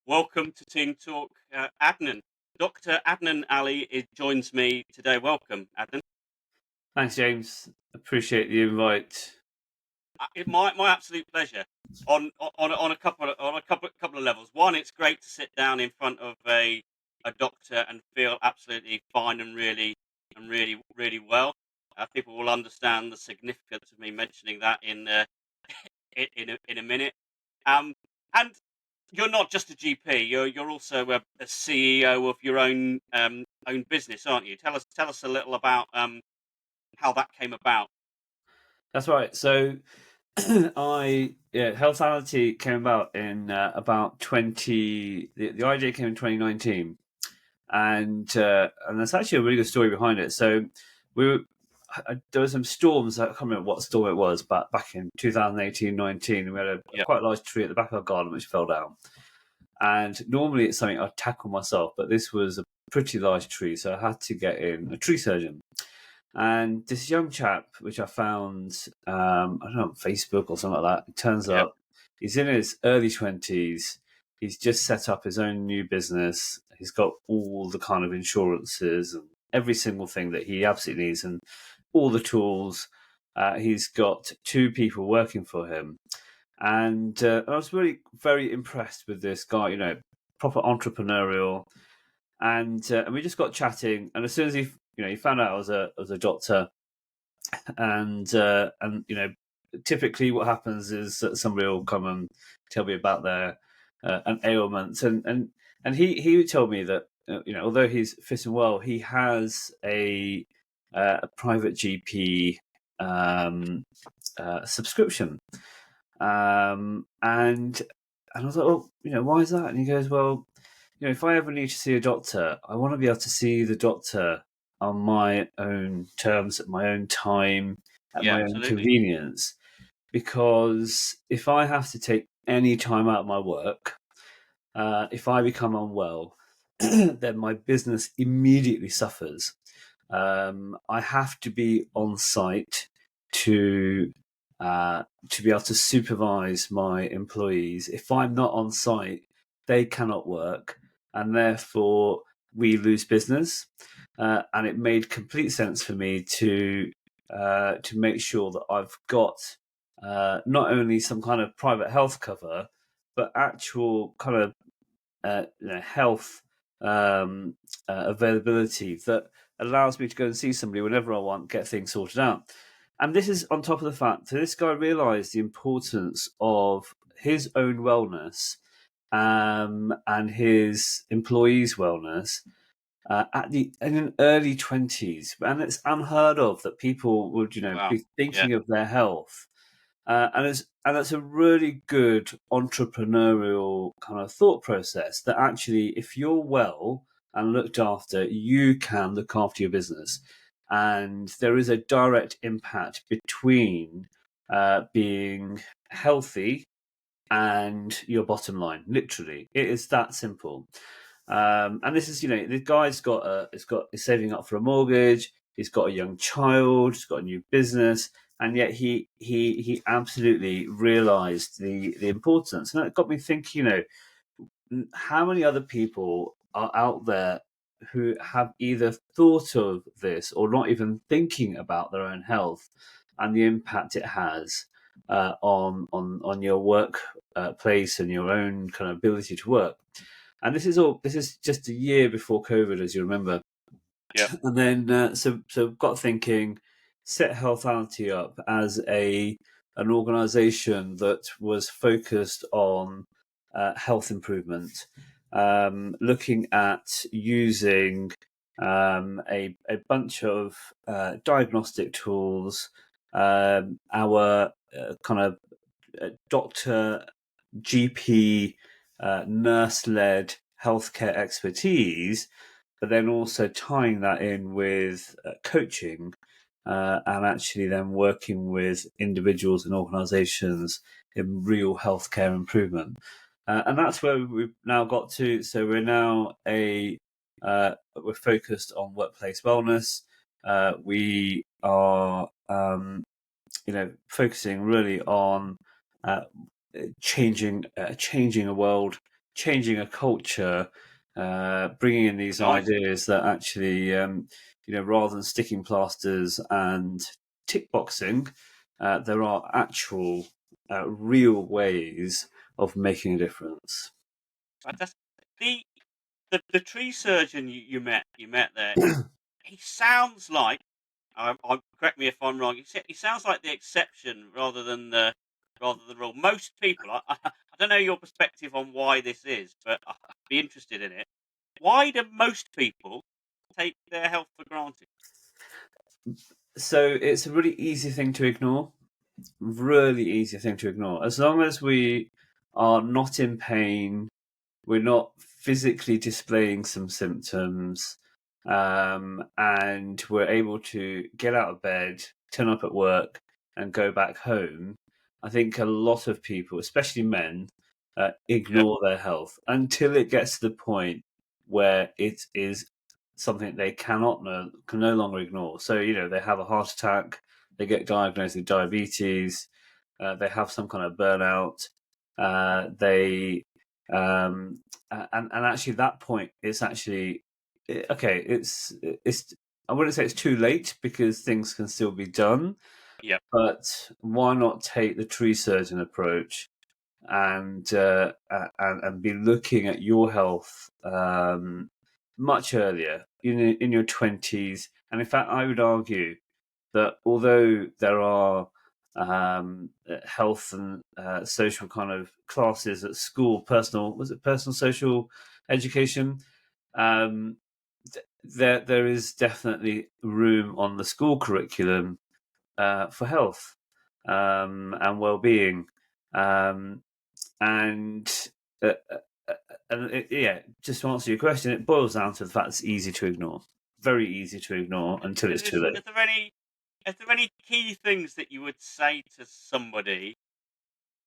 Welcome to Team Talk, Adnan. Dr. Adnan Ali joins me today. Welcome, Adnan. Thanks, James. Appreciate the invite. My absolute pleasure. On a couple of levels. One, it's great to sit down in front of a doctor and feel absolutely fine and really well. People will understand the significance of me mentioning that in a minute. Um, and you're not just a GP. You're also a CEO of your own business, aren't you? Tell us a little about how that came about. That's right. So, Healthality came about in about 20. The idea came in 2019, and there's actually a really good story behind it. So, we were there were some storms. I can't remember what storm it was, but back in 2018-19, we had a Yeah. quite large tree at the back of our garden which fell down. And normally it's something I'd tackle myself, but this was a pretty large tree, so I had to get in a tree surgeon. And this young chap, which I found, I don't know, on Facebook or something like that, it turns Yeah. up, he's in his early 20s. He's just set up his own new business. He's got all the kind of insurances and every single thing that he absolutely needs and all the tools. He's got two people working for him. And I was really very impressed with this guy, proper entrepreneurial. And we just got chatting. And as soon as he found out I was a doctor, and typically what happens is that somebody will come and tell me about their an ailment, and he told me that although he's fit and well, he has a private GP subscription, and I was like, well, why is that? And he goes, well, if I ever need to see a doctor, I want to be able to see the doctor on my own terms, at my own time, at Yeah. my own Absolutely. convenience. Because if I have to take any time out of my work, if I become unwell, then my business immediately suffers. I have to be on site to be able to supervise my employees. If I'm not on site, they cannot work, and therefore we lose business. And it made complete sense for me to make sure that I've got not only some kind of private health cover, but actual kind of health availability that allows me to go and see somebody whenever I want, get things sorted out. And this is on top of the fact that this guy realised the importance of his own wellness and his employees' wellness in an early 20s. And it's unheard of that people would, Wow. be Yeah. thinking of their health. And that's a really good entrepreneurial kind of thought process that actually, if you're well and looked after, you can look after your business. And there is a direct impact between being healthy and your bottom line. Literally, it is that simple. And this is, the guy's he's saving up for a mortgage. He's got a young child. He's got a new business, and yet he absolutely realised the importance. And it got me thinking, how many other people are out there who have either thought of this or not even thinking about their own health and the impact it has on your work place and your own kind of ability to work. And this is just a year before COVID, as you remember. Yeah. And then so got thinking, set Healthality up as an organisation that was focused on health improvement, looking at using a bunch of diagnostic tools, our kind of doctor, GP, nurse-led healthcare expertise, but then also tying that in with coaching and actually then working with individuals and organisations in real healthcare improvement. And that's where we've now got to. So we're now we're focused on workplace wellness. We are, focusing really on changing a world, changing a culture, bringing in these Nice. ideas that actually, rather than sticking plasters and tick boxing, there are actual, real ways of making a difference. Fantastic. The the tree surgeon you met there. He sounds like, correct me if I'm wrong. He sounds like the exception rather than rule. Most people, I don't know your perspective on why this is, but I'd be interested in it. Why do most people take their health for granted? So it's a really easy thing to ignore. Really easy thing to ignore. As long as we are not in pain, we're not physically displaying some symptoms, and we're able to get out of bed, turn up at work, and go back home. I think a lot of people, especially men, Yeah, ignore their health until it gets to the point where it is something they can no longer ignore. So they have a heart attack, they get diagnosed with diabetes, they have some kind of burnout, they and actually that point is actually okay. It's I wouldn't say it's too late because things can still be done, yeah. but why not take the tree surgeon approach and and be looking at your health much earlier in your 20s. And in fact, I would argue that although there are health and social kind of classes at school, personal social education, um, there is definitely room on the school curriculum for health and well-being, um, and uh, yeah, just to answer your question, it boils down to the fact it's easy to ignore, very easy to ignore until it's too late. Is there any key things that you would say to somebody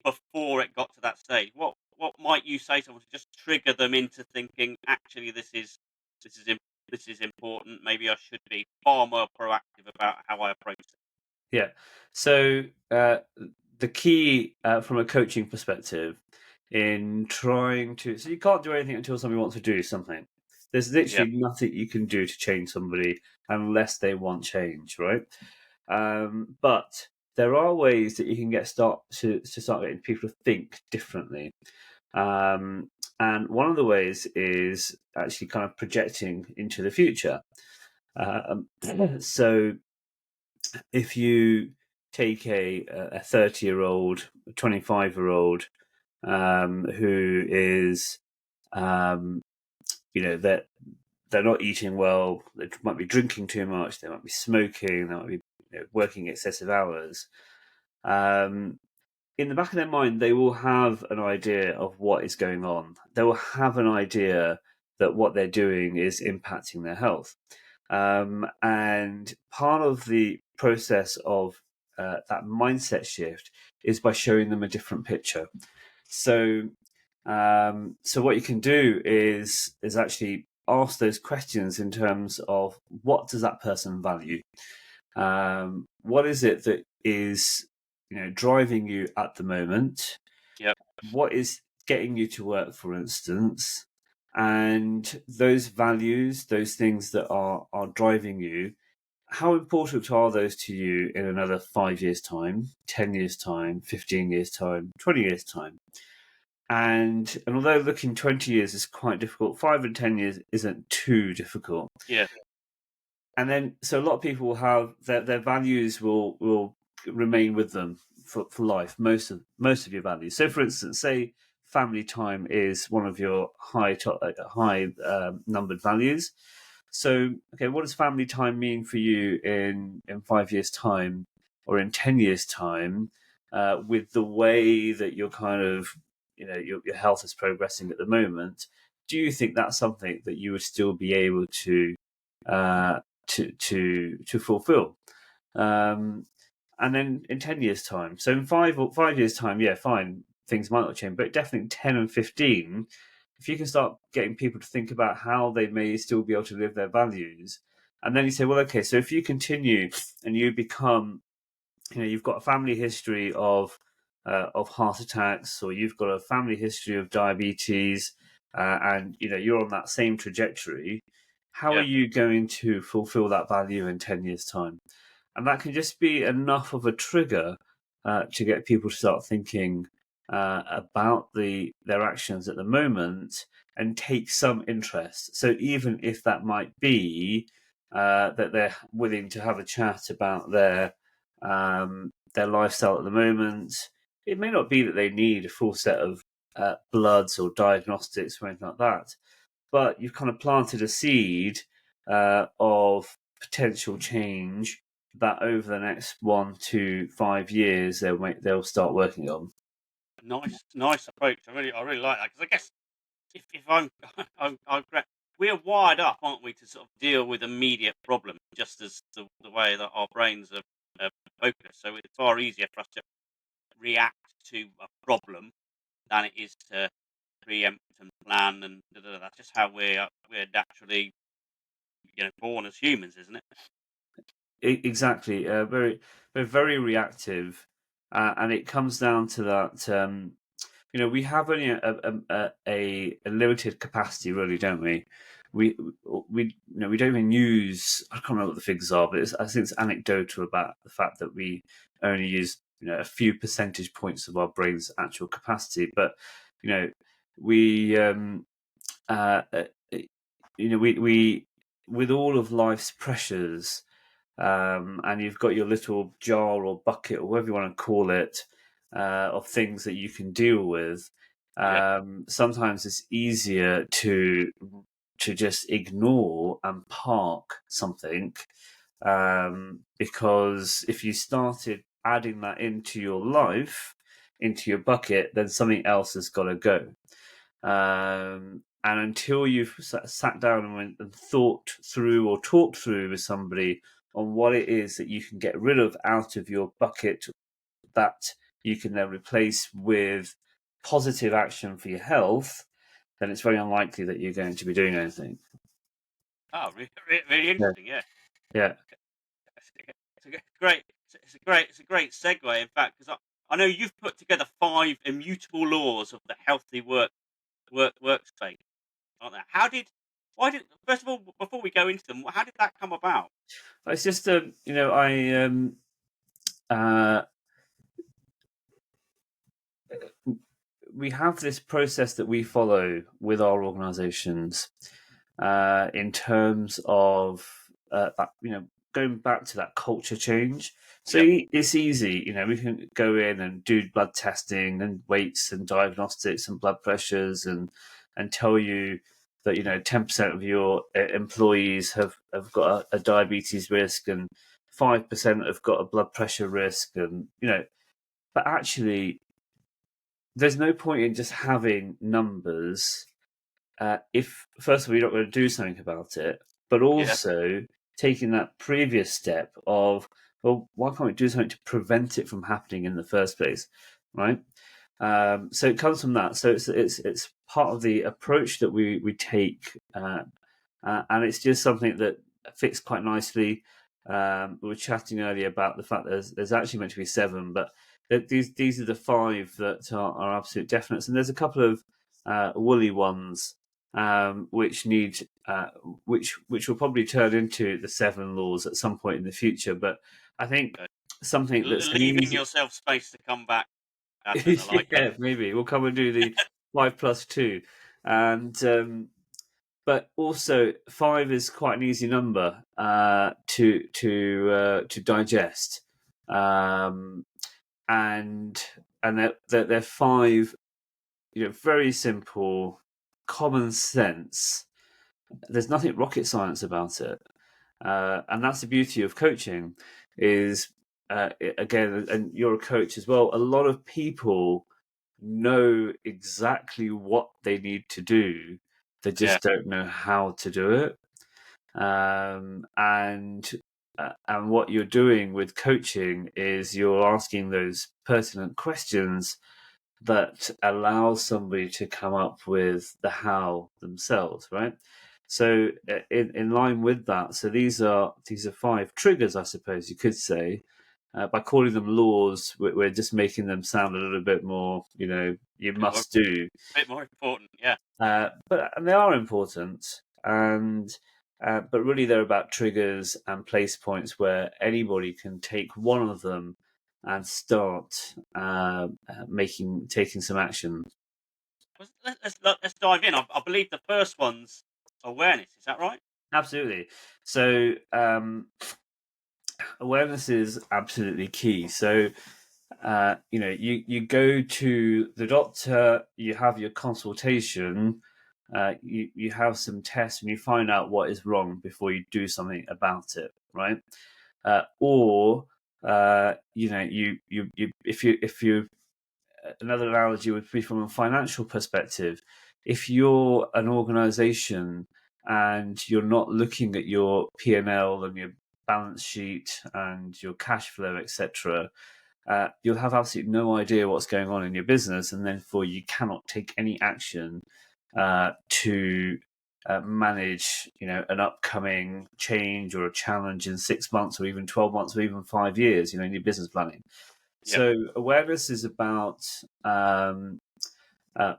before it got to that stage? What might you say to someone to just trigger them into thinking, actually, this is im- this is important. Maybe I should be far more proactive about how I approach it. Yeah. So the key from a coaching perspective in trying to, so you can't do anything until somebody wants to do something. There's Yeah, literally nothing you can do to change somebody unless they want change, right? But there are ways that you can start getting people to think differently. Um, and one of the ways is actually kind of projecting into the future. Um, so if you take a 30-year-old, 25-year-old who is, um, that they're not eating well, they might be drinking too much, they might be smoking, they might be working excessive hours. Um, in the back of their mind, they will have an idea of what is going on. They will have an idea that what they're doing is impacting their health. And part of the process of that mindset shift is by showing them a different picture. So, so what you can do is actually ask those questions in terms of what does that person value? What is it that is driving you at the moment? yeah, What is getting you to work, for instance? And those values, those things that are driving you, how important are those to you in another 5 years' time, 10 years' time, 15 years' time, 20 years' time? And although looking 20 years is quite difficult, 5 and 10 years isn't too difficult. yeah, And then, so a lot of people will have their values will remain with them for life. Most of your values. So, for instance, say family time is one of your high numbered values. So, okay, what does family time mean for you in 5 years' time or in 10 years' time? With the way that you're kind of your health is progressing at the moment, do you think that's something that you would still be able uh, to fulfill? Um, and then in 10 years' time, so in 5 years' time, yeah, fine, things might not change, but definitely in 10 and 15, if you can start getting people to think about how they may still be able to live their values, and then you say, well, okay, so if you continue and you become, you've got a family history of of heart attacks, or you've got a family history of diabetes, and you're on that same trajectory, how are Yeah. you going to fulfill that value in 10 years' time? And that can just be enough of a trigger to get people to start thinking about their actions at the moment and take some interest. So even if that might be that they're willing to have a chat about their lifestyle at the moment, it may not be that they need a full set of bloods or diagnostics or anything like that, but you've kind of planted a seed of potential change that over the next 1 to 5 years they'll start working on. Nice approach. I really like that, because I guess if I'm, we're wired up, aren't we, to sort of deal with immediate problems, just as the way that our brains are focused. So it's far easier for us to react to a problem than it is to preempt and plan, and that's just how we're naturally, born as humans, isn't it? Exactly, very very reactive, and it comes down to that. We have only a limited capacity, really, don't we? We don't even use. I can't remember what the figures are, but I think it's anecdotal about the fact that we only use a few percentage points of our brain's actual capacity. But you know, we uh, uh, we with all of life's pressures, and you've got your little jar or bucket or whatever you want to call it of things that you can deal with. Yeah. Sometimes it's easier to just ignore and park something, because if you started adding that into your life, into your bucket, then something else has got to go. And until you've sat down and thought through or talked through with somebody on what it is that you can get rid of out of your bucket that you can then replace with positive action for your health, then it's very unlikely that you're going to be doing anything. Oh, really Yeah. interesting. Yeah. Yeah. It's a great segue, in fact, because I know you've put together 5 immutable laws of the healthy workspace, aren't there? Why did first of all, before we go into them, how did that come about? It's just, uh, we have this process that we follow with our organizations in terms of going back to that culture change. So Yep. it's easy, we can go in and do blood testing and weights and diagnostics and blood pressures and tell you that 10% of your employees have got a diabetes risk and 5% have got a blood pressure risk, and but actually there's no point in just having numbers if first of all you're not going to do something about it, but Yeah. also taking that previous step of, well, why can't we do something to prevent it from happening in the first place, right? So it comes from that. So it's part of the approach that we take, and it's just something that fits quite nicely. We were chatting earlier about the fact that there's actually meant to be 7, but these are the 5 that are absolute definites, and there's a couple of woolly ones which need which will probably turn into the 7 laws at some point in the future. But I think Okay. something that's an Leaving easy, yourself space to come back, Adnan. I like that. yeah, maybe we'll come and do the 5+2, and but also 5 is quite an easy number to digest, um, and they're 5, very simple, common sense. There's nothing rocket science about it, and that's the beauty of coaching. Is again, and you're a coach as well. A lot of people know exactly what they need to do. They Yeah. just don't know how to do it. And what you're doing with coaching is you're asking those pertinent questions that allow somebody to come up with the how themselves, right? So in line with that, so these are 5 triggers, I suppose you could say, By calling them laws, we're just making them sound a little bit more, you must do. bit more important, yeah. And they are important, and but really they're about triggers and place points where anybody can take one of them and start taking some action. Let's dive in. I believe the first one's awareness. Is that right? Absolutely. So awareness is absolutely key. So you go to the doctor, you have your consultation, you have some tests, and you find out what is wrong before you do something about it, right? Or if you another analogy would be from a financial perspective. If you're an organization and you're not looking at your P&L and your balance sheet and your cash flow, etc., you'll have absolutely no idea what's going on in your business, and therefore you cannot take any action to manage, an upcoming change or a challenge in 6 months or even 12 months or even 5 years, in your business planning. Yeah. So awareness is about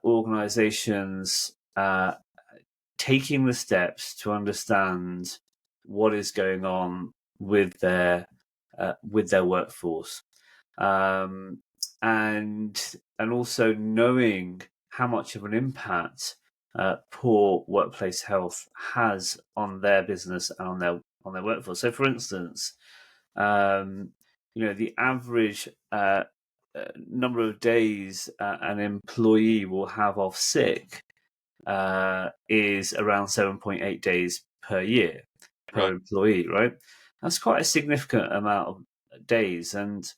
organizations taking the steps to understand what is going on with their workforce, and also knowing how much of an impact poor workplace health has on their business and on their workforce. So, for instance, the average number of days an employee will have off sick is around 7.8 days per year per Right. employee, right? That's quite a significant amount of days, and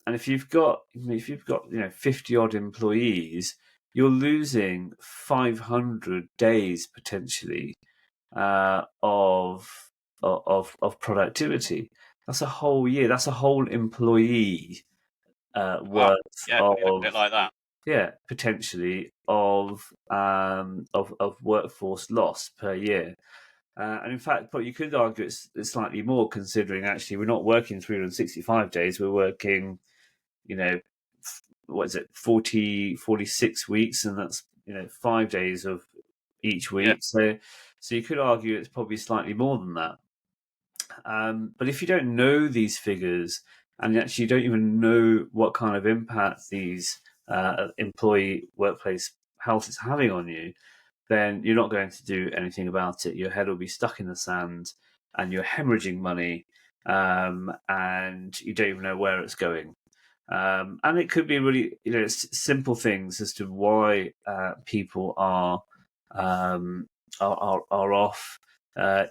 if you've got 50 odd employees, you're losing 500 days potentially of productivity. That's a whole year. That's a whole employee Wow. worth Yeah. When you look at of it like that. potentially of workforce loss per year. And in fact, but you could argue it's slightly more, considering actually we're not working 365 days. We're working, what is it, 46 weeks, and that's 5 days of each Yeah. week. So you could argue it's probably slightly more than that. But if you don't know these figures, and actually you don't even know what kind of impact these employee workplace health is having on you, then you're not going to do anything about it. Your head will be stuck in the sand, and you're hemorrhaging money, and you don't even know where it's going. And it could be really, simple things as to why people are off.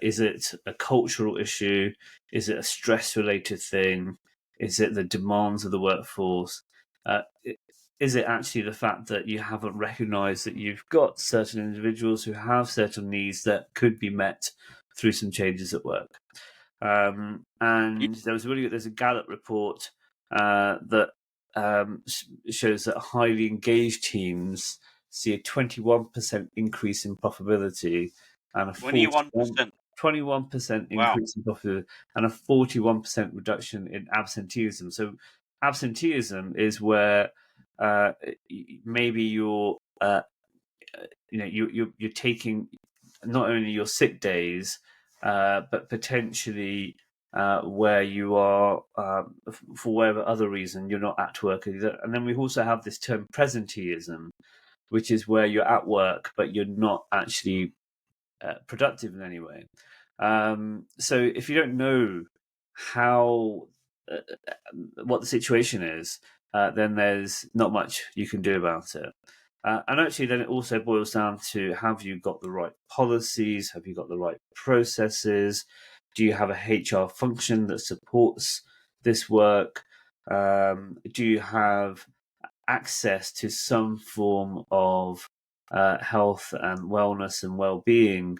Is it a cultural issue? Is it a stress-related thing? Is it the demands of the workforce? Is it actually the fact that you haven't recognised that you've got certain individuals who have certain needs that could be met through some changes at work? And there's a Gallup report that shows that highly engaged teams see a 21% increase in profitability and a 21%. 21% Wow. increase in profitability and a 41% reduction in absenteeism. So absenteeism is where maybe you're you're taking not only your sick days, but potentially where you are for whatever other reason you're not at work. And then we also have this term presenteeism, which is where you're at work but you're not actually productive in any way. So if you don't know how what the situation is, then there's not much you can do about it. And actually, then it also boils down to: have you got the right policies? Have you got the right processes? Do you have a HR function that supports this work? Do you have access to some form of health and wellness and well-being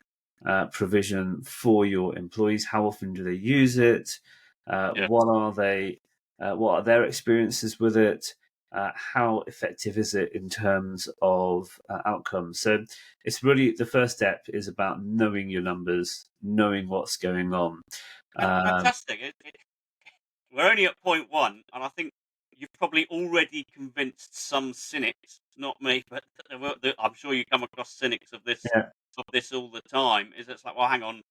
provision for your employees? How often do they use it? Yeah. What are they? What are their experiences with it? How effective is it in terms of outcomes? So it's really the first step is about knowing your numbers, knowing what's going on. Fantastic. we're only at point one, and I think you've probably already convinced some cynics, not me, but I'm sure you come across cynics Yeah, of this all the time. Is it's like, well, hang on,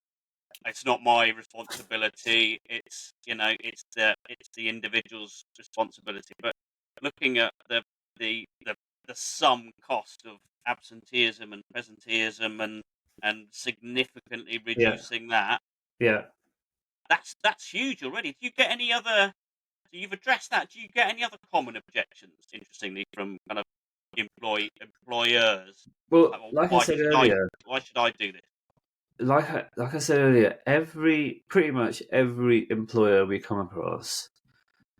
it's not my responsibility. It's it's the individual's responsibility. But looking at the sum cost of absenteeism and presenteeism and significantly yeah, reducing that, yeah. that's huge already. Do you get any other? So you've addressed that. Do you get any other common objections? Interestingly, from kind of employers, it's Well, like, well, like I said earlier, why should I do this? like I said earlier, pretty much every employer we come across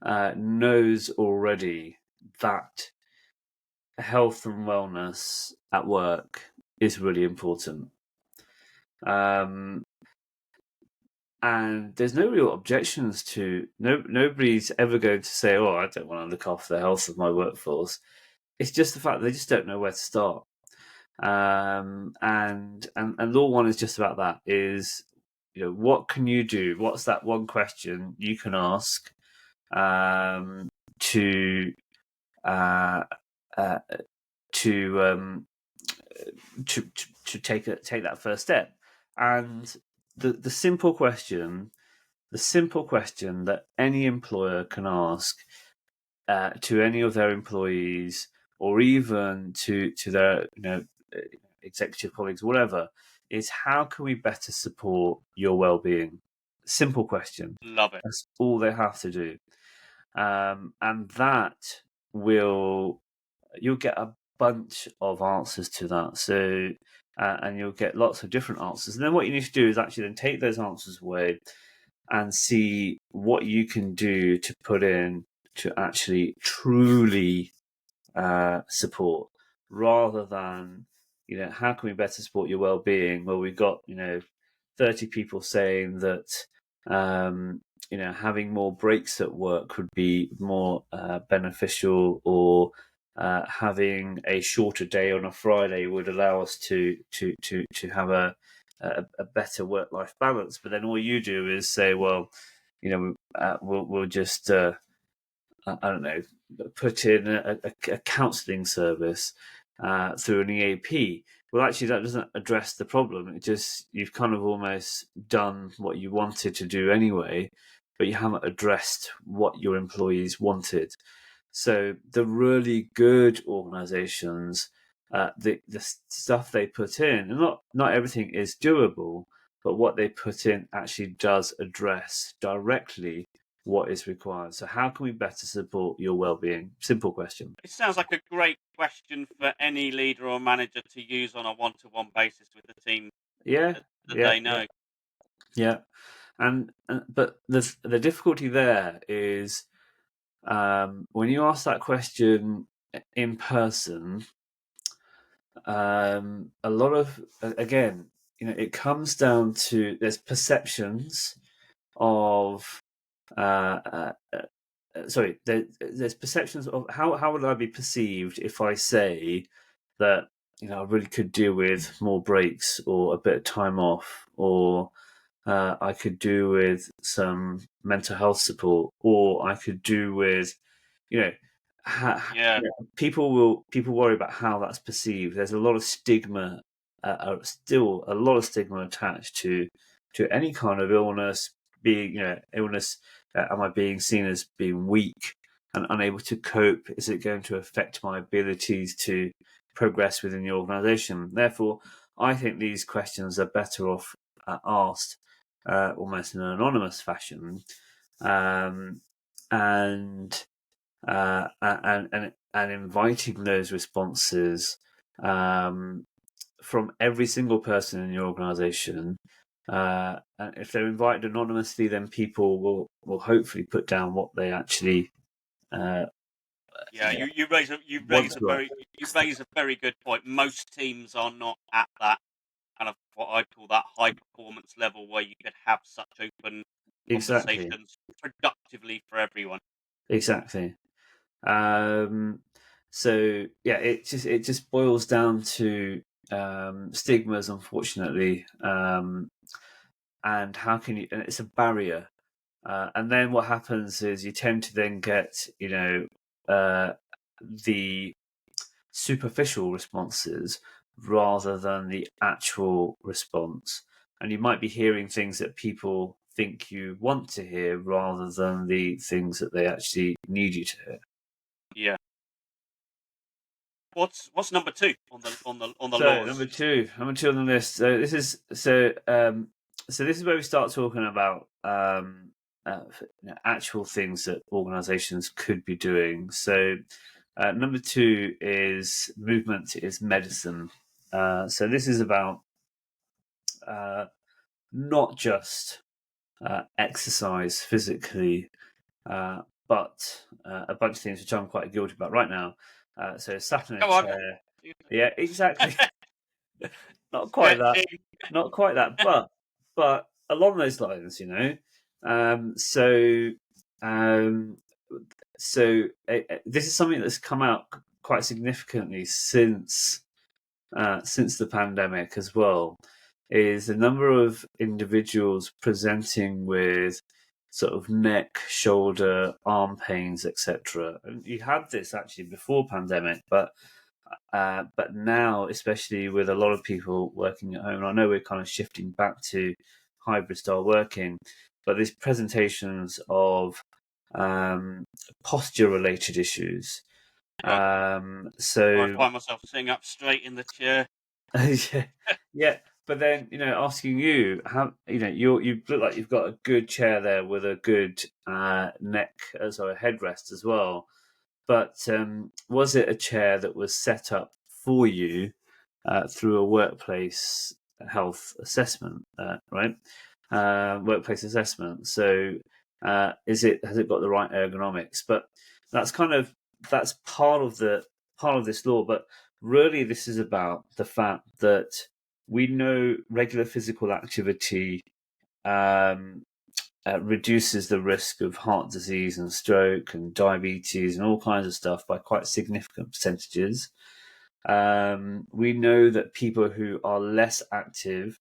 knows already that health and wellness at work is really important. And there's no real objections to nobody's ever going to say, "Oh, I don't want to look after the health of my workforce." It's just the fact that they just don't know where to start. And law one is just about that. Is what can you do? What's that one question you can ask to uh, uh, to, to take that first step? And the simple question, that any employer can ask to any of their employees, or even to their executive colleagues, whatever, is how can we better support your well-being? Simple question. Love it. That's all they have to do, and that will you'll get a bunch of answers to that. So, and you'll get lots of different answers. And then what you need to do is actually then take those answers away and see what you can do to put in to actually truly support, rather than how can we better support your well-being? Well, we've got 30 people saying that having more breaks at work would be more beneficial, or having a shorter day on a Friday would allow us to have a better work-life balance. But then all you do is say, well, we'll just I don't know, put in a counselling service through an EAP. Well, actually, that doesn't address the problem. It just, you've kind of almost done what you wanted to do anyway, but you haven't addressed what your employees wanted. So the really good organisations, the stuff they put in, and not everything is doable, but what they put in actually does address directly what is required. So how can we better support your well-being? Simple question. It sounds like a great question for any leader or manager to use on a one-to-one basis with the team Yeah, that yeah, they yeah, know. yeah. And but the difficulty there is when you ask that question in person, a lot of, again, it comes down to, there's perceptions of sorry, there's perceptions of how would I be perceived if I say that I really could do with more breaks, or a bit of time off, or I could do with some mental health support, or I could do with you know, Yeah, people worry about how that's perceived. There's a lot of stigma, still a lot of stigma attached to any kind of illness. Being illness, am I being seen as being weak and unable to cope? Is it going to affect my abilities to progress within the organisation? Therefore, I think these questions are better off asked almost in an anonymous fashion, um, and and inviting those responses from every single person in your organisation. And if they're invited anonymously, then people will hopefully put down what they actually uh, yeah. want to. You raise a very good point. Most teams are not at that kind of what I call that high performance level where you could have such open Exactly, conversations productively for everyone. exactly. Um, so yeah, it just boils down to stigmas, unfortunately, and how can you? And it's a barrier. And then what happens is you tend to then get, the superficial responses rather than the actual response. And you might be hearing things that people think you want to hear rather than the things that they actually need you to hear. Yeah. What's number two on the So laws? number two on the list. So this is where we start talking about actual things that organisations could be doing. So number two is movement is medicine. So this is about not just exercise physically, but a bunch of things which I'm quite guilty about right now. So sat in a Come on. chair. Yeah, exactly. Not quite that. Stretching. Not quite that. But along those lines, So um, this is something that's come out quite significantly since the pandemic as well. Is the number of individuals presenting with sort of neck, shoulder, arm pains, etc. And you had this actually before pandemic, but now, especially with a lot of people working at home, and I know we're kind of shifting back to hybrid style working, but these presentations of posture related issues. Right. I So find myself sitting up straight in the chair. yeah, yeah. But then asking you how you look like you've got a good chair there with a good neck, sorry, headrest as well. But was it a chair that was set up for you through a workplace health assessment, right? Workplace assessment. So has it got the right ergonomics? But that's part of this law. But really, this is about the fact that we know regular physical activity um, reduces the risk of heart disease and stroke and diabetes and all kinds of stuff by quite significant percentages. We know that people who are less active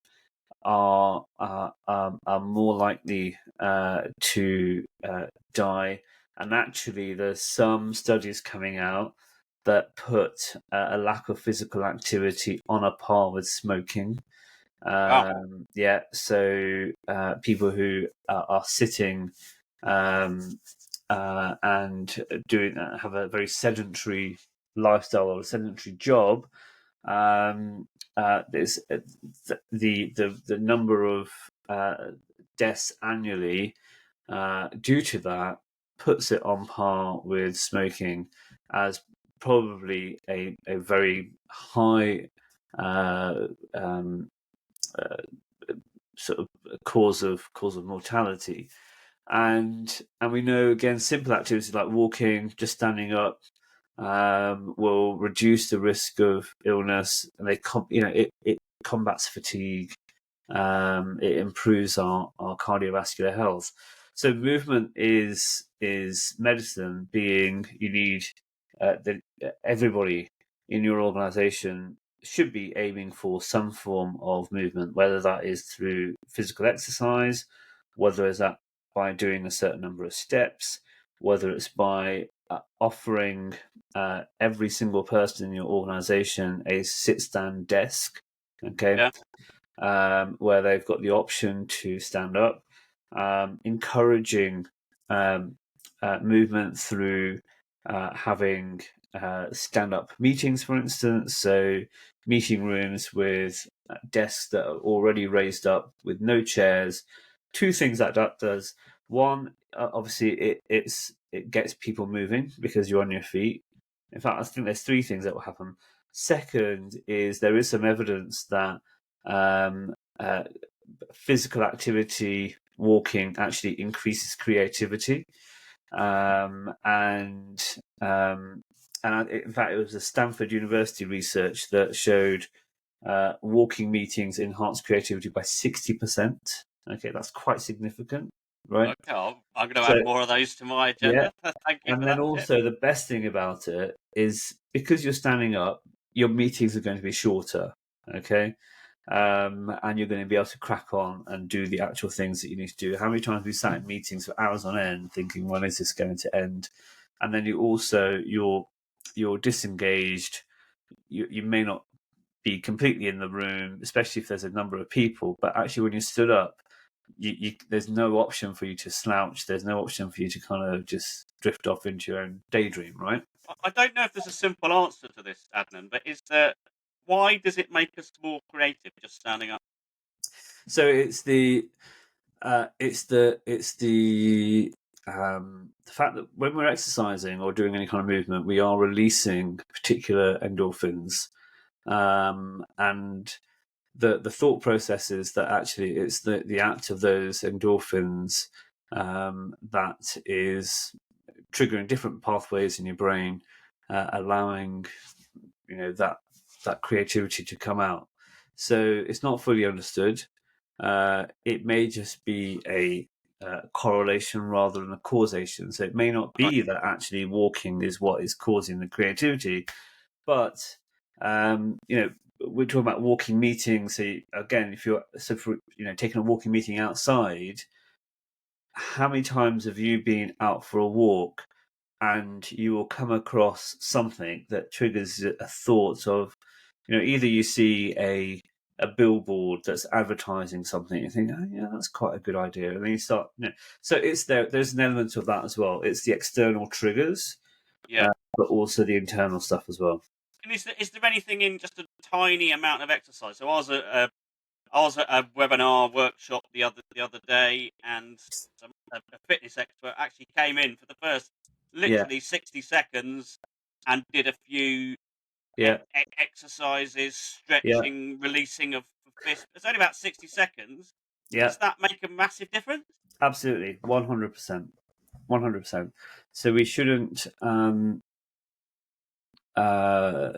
are more likely to die. And actually, there's some studies coming out that put a lack of physical activity on a par with smoking. Wow. So people who are sitting and doing have a very sedentary lifestyle or a sedentary job. There's the number of deaths annually due to that puts it on par with smoking as probably a very high sort of cause of mortality. And we know, again, simple activities like walking, just standing up, will reduce the risk of illness, and it combats fatigue. It improves our cardiovascular health. So movement is medicine. Being you need everybody in your organisation should be aiming for some form of movement, whether that is through physical exercise, whether it's that by doing a certain number of steps, whether it's by offering every single person in your organization a sit-stand desk, okay, where they've got the option to stand up, encouraging movement through having stand-up meetings, for instance, so meeting rooms with desks that are already raised up with no chairs. Two things that does: one, obviously, it gets people moving because you're on your feet. In fact, I think there's three things that will happen. Second is there is some evidence that um, uh, physical activity, walking, actually increases creativity. And in fact, it was a Stanford University research that showed walking meetings enhance creativity by 60%. Okay, that's quite significant, right? Okay, I'm going to So, add more of those to my yeah. agenda. Thank you And for then that tip. also, the best thing about it is because you're standing up, your meetings are going to be shorter. Okay. and you're going to be able to crack on and do the actual things that you need to do. How many times have we sat in meetings for hours on end thinking, when is this going to end? And then you're disengaged. You may not be completely in the room, especially if there's a number of people, but actually when you stood up, there's no option for you to slouch. There's no option for you to kind of just drift off into your own daydream, right? I don't know if there's a simple answer to this, Adnan, but why does it make us more creative just standing up? So it's the fact that when we're exercising or doing any kind of movement, we are releasing particular endorphins, and the thought process is that actually it's the act of those endorphins that is triggering different pathways in your brain, allowing that creativity to come out. So it's not fully understood. It may just be a correlation rather than a causation. So it may not Right. be that actually walking is what is causing the creativity, but we're talking about walking meetings. So again, if you're taking a walking meeting outside, how many times have you been out for a walk and you will come across something that triggers a thought of, either you see a billboard that's advertising something, you think, oh yeah, that's quite a good idea, and then you start, so there's an element of that as well. It's the external triggers, Yeah. but also the internal stuff as well. And is there anything in just a tiny amount of exercise? So I was at a webinar workshop the other day, and a fitness expert actually came in for the first Yeah, literally 60 seconds and did a few yeah, exercises, yeah, stretching, releasing of fists. It's only about 60 seconds. yeah, Does that make a massive difference? absolutely, 100%, 100%. So we shouldn't uh,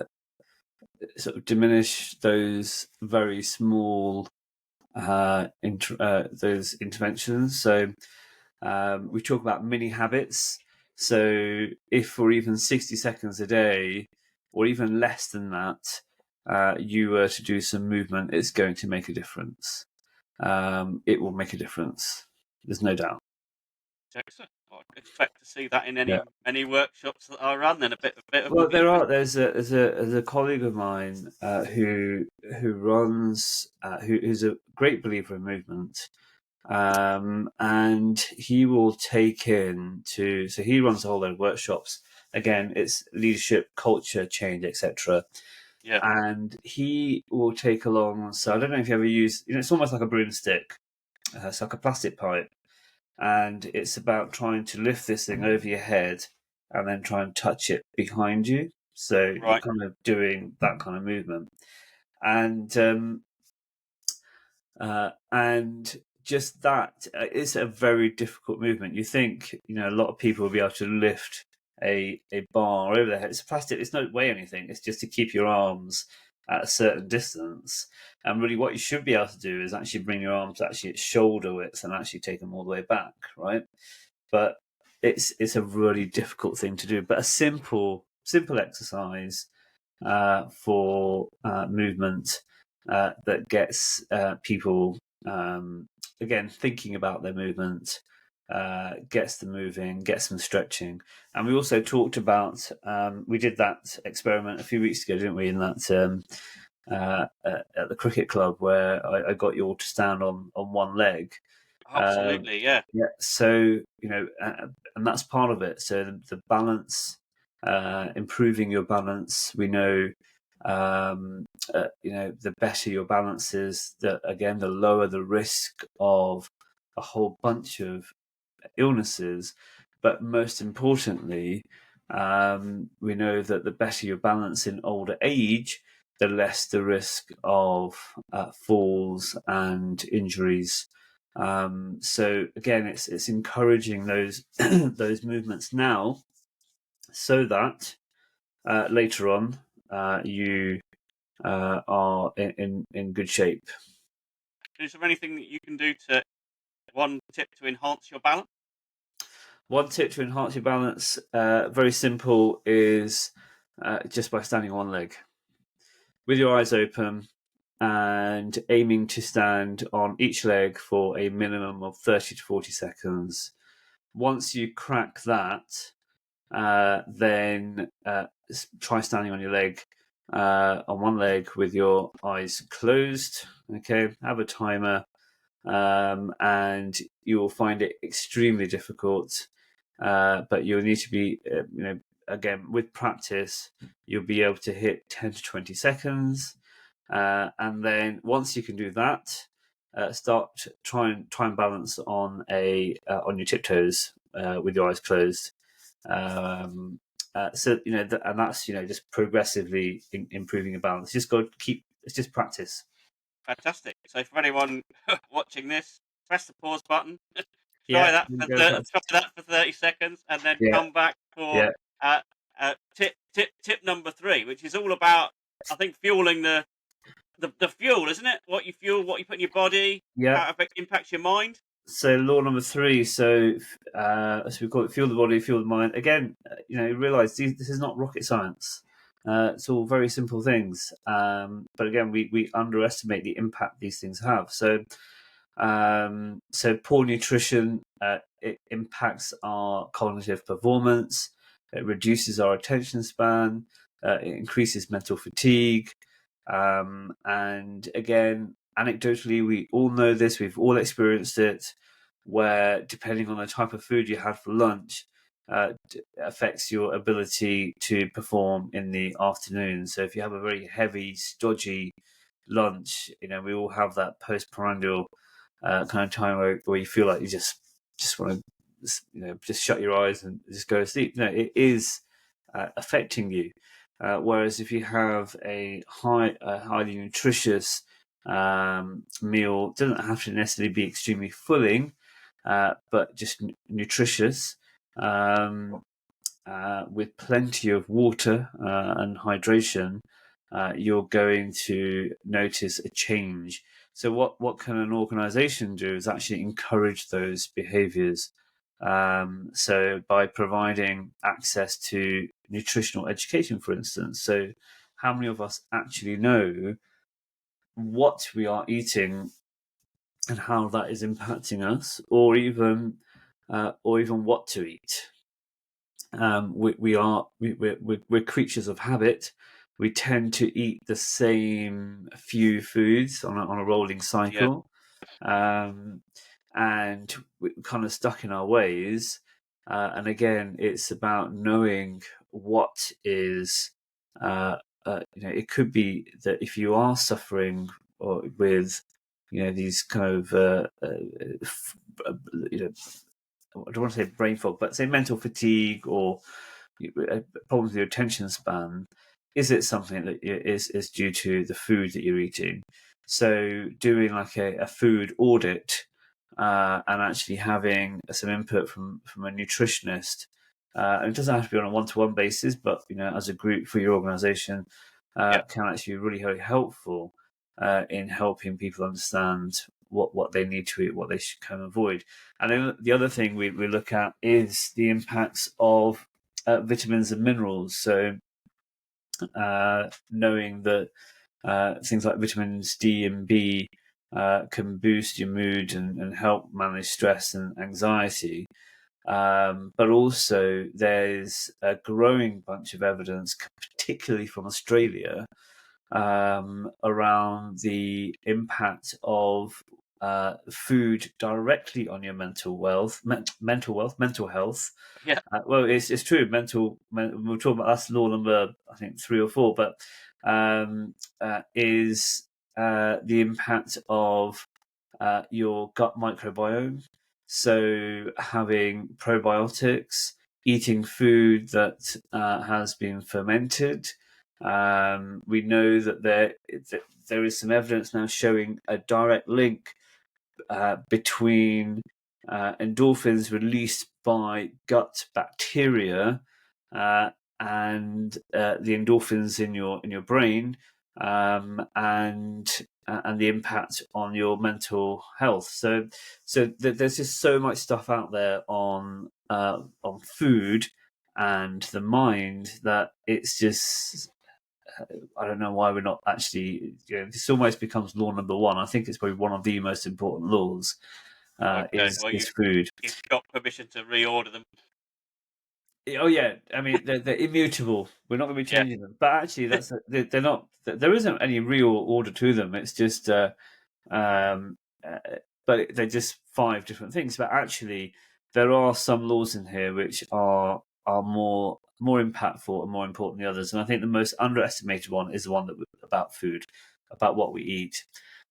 sort of diminish those very small those interventions. So we talk about mini habits. So if for even 60 seconds a day, or even less than that, you were to do some movement, it's going to make a difference. It will make a difference. There's no doubt. Excellent. I expect to see that in Yeah. any workshops that I run. Then a bit of Well, movement. there's a colleague of mine who runs who's a great believer in movement, and he will take in to, so he runs a whole load of workshops. Again, it's leadership, culture, change, etc. Yeah. And he will take along. So I don't know if you ever use, it's almost like a broomstick. It's like a plastic pipe, and it's about trying to lift this thing over your head and then try and touch it behind you. So you're Right. kind of doing that kind of movement, and just that it's a very difficult movement. You think, a lot of people will be able to lift a bar over their head. It's plastic. It's not weigh anything. It's just to keep your arms at a certain distance. And really, what you should be able to do is actually bring your arms actually at shoulder width and actually take them all the way back, right? But it's a really difficult thing to do. But a simple exercise for movement that gets people again thinking about their movement, gets them moving, gets them stretching. And we also talked about, we did that experiment a few weeks ago, didn't we, in that at the cricket club, where I got you all to stand on one leg. Absolutely. Yeah. Yeah, so and that's part of it. So the balance, improving your balance. We know, the better your balance is, that again, the lower the risk of a whole bunch of illnesses. But most importantly, we know that the better your balance in older age, the less the risk of falls and injuries. So again, it's encouraging those those movements now, so that later on you are in good shape. Is there anything that you can do to one tip to enhance your balance? One tip to enhance your balance, very simple, is just by standing on one leg with your eyes open, and aiming to stand on each leg for a minimum of 30 to 40 seconds. Once you crack that, then try standing on your leg, on one leg with your eyes closed. Okay, have a timer, and you will find it extremely difficult. But you'll need to be, again, with practice, you'll be able to hit 10 to 20 seconds. And then once you can do that, start try and balance on on your tiptoes with your eyes closed. So and that's just progressively improving your balance. Just got to it's just practice. Fantastic. So for anyone watching this, press the pause button. Yeah, Try that for 30 seconds, and then yeah, come back for yeah, tip number 3, which is all about, I think, fueling the fuel, isn't it? What you fuel, what you put in your body, yeah. how it impacts your mind. So law number 3. So as we call it, fuel the body, fuel the mind. Again, realize this is not rocket science. It's all very simple things. But again, we underestimate the impact these things have. So poor nutrition, it impacts our cognitive performance. It reduces our attention span. It increases mental fatigue. And again, anecdotally, we all know this. We've all experienced it, where depending on the type of food you had for lunch, affects your ability to perform in the afternoon. So if you have a very heavy, stodgy lunch, we all have that postprandial kind of time where you feel like you just want to just shut your eyes and just go to sleep. It is affecting you. Whereas if you have a highly nutritious meal, it doesn't have to necessarily be extremely filling, but just nutritious, with plenty of water and hydration, you're going to notice a change. So what can an organization do is actually encourage those behaviors. So by providing access to nutritional education, for instance. So how many of us actually know what we are eating and how that is impacting us, or even what to eat? We're creatures of habit. We tend to eat the same few foods on a rolling Yeah, cycle, and we're kind of stuck in our ways. And again, it's about knowing what is. It could be that if you are suffering with, these kind of, you know, I don't want to say brain fog, but say mental fatigue or problems with your attention span, is it something that is due to the food that you're eating? So doing like a food audit, and actually having some input from a nutritionist, and it doesn't have to be on a one-to-one basis, but as a group for your organization, yeah, can actually be really, really helpful in helping people understand what they need to eat, what they should kind of avoid. And then the other thing we look at is the impacts of vitamins and minerals. So knowing that things like vitamins D and B can boost your mood and help manage stress and anxiety. But also there's a growing bunch of evidence, particularly from Australia, around the impact of food directly on your mental health. yeah. Well, it's true. We'll talk about that's law number, I think, 3 or 4, but is the impact of your gut microbiome. So having probiotics, eating food that has been fermented. We know that there is some evidence now showing a direct link between endorphins released by gut bacteria and the endorphins in your brain, and the impact on your mental health. So there's just so much stuff out there on food and the mind that it's just I don't know why we're not actually. This almost becomes law number one. I think it's probably one of the most important laws. Okay, well, Is food. you've got permission to reorder them. Oh yeah, I mean they're immutable. We're not going to be Yeah, changing them. But actually, they're not. There isn't any real order to them. It's just, um, uh, but they're just 5 different things. But actually, there are some laws in here which are more impactful and more important than the others. And I think the most underestimated one is the one about food, about what we eat.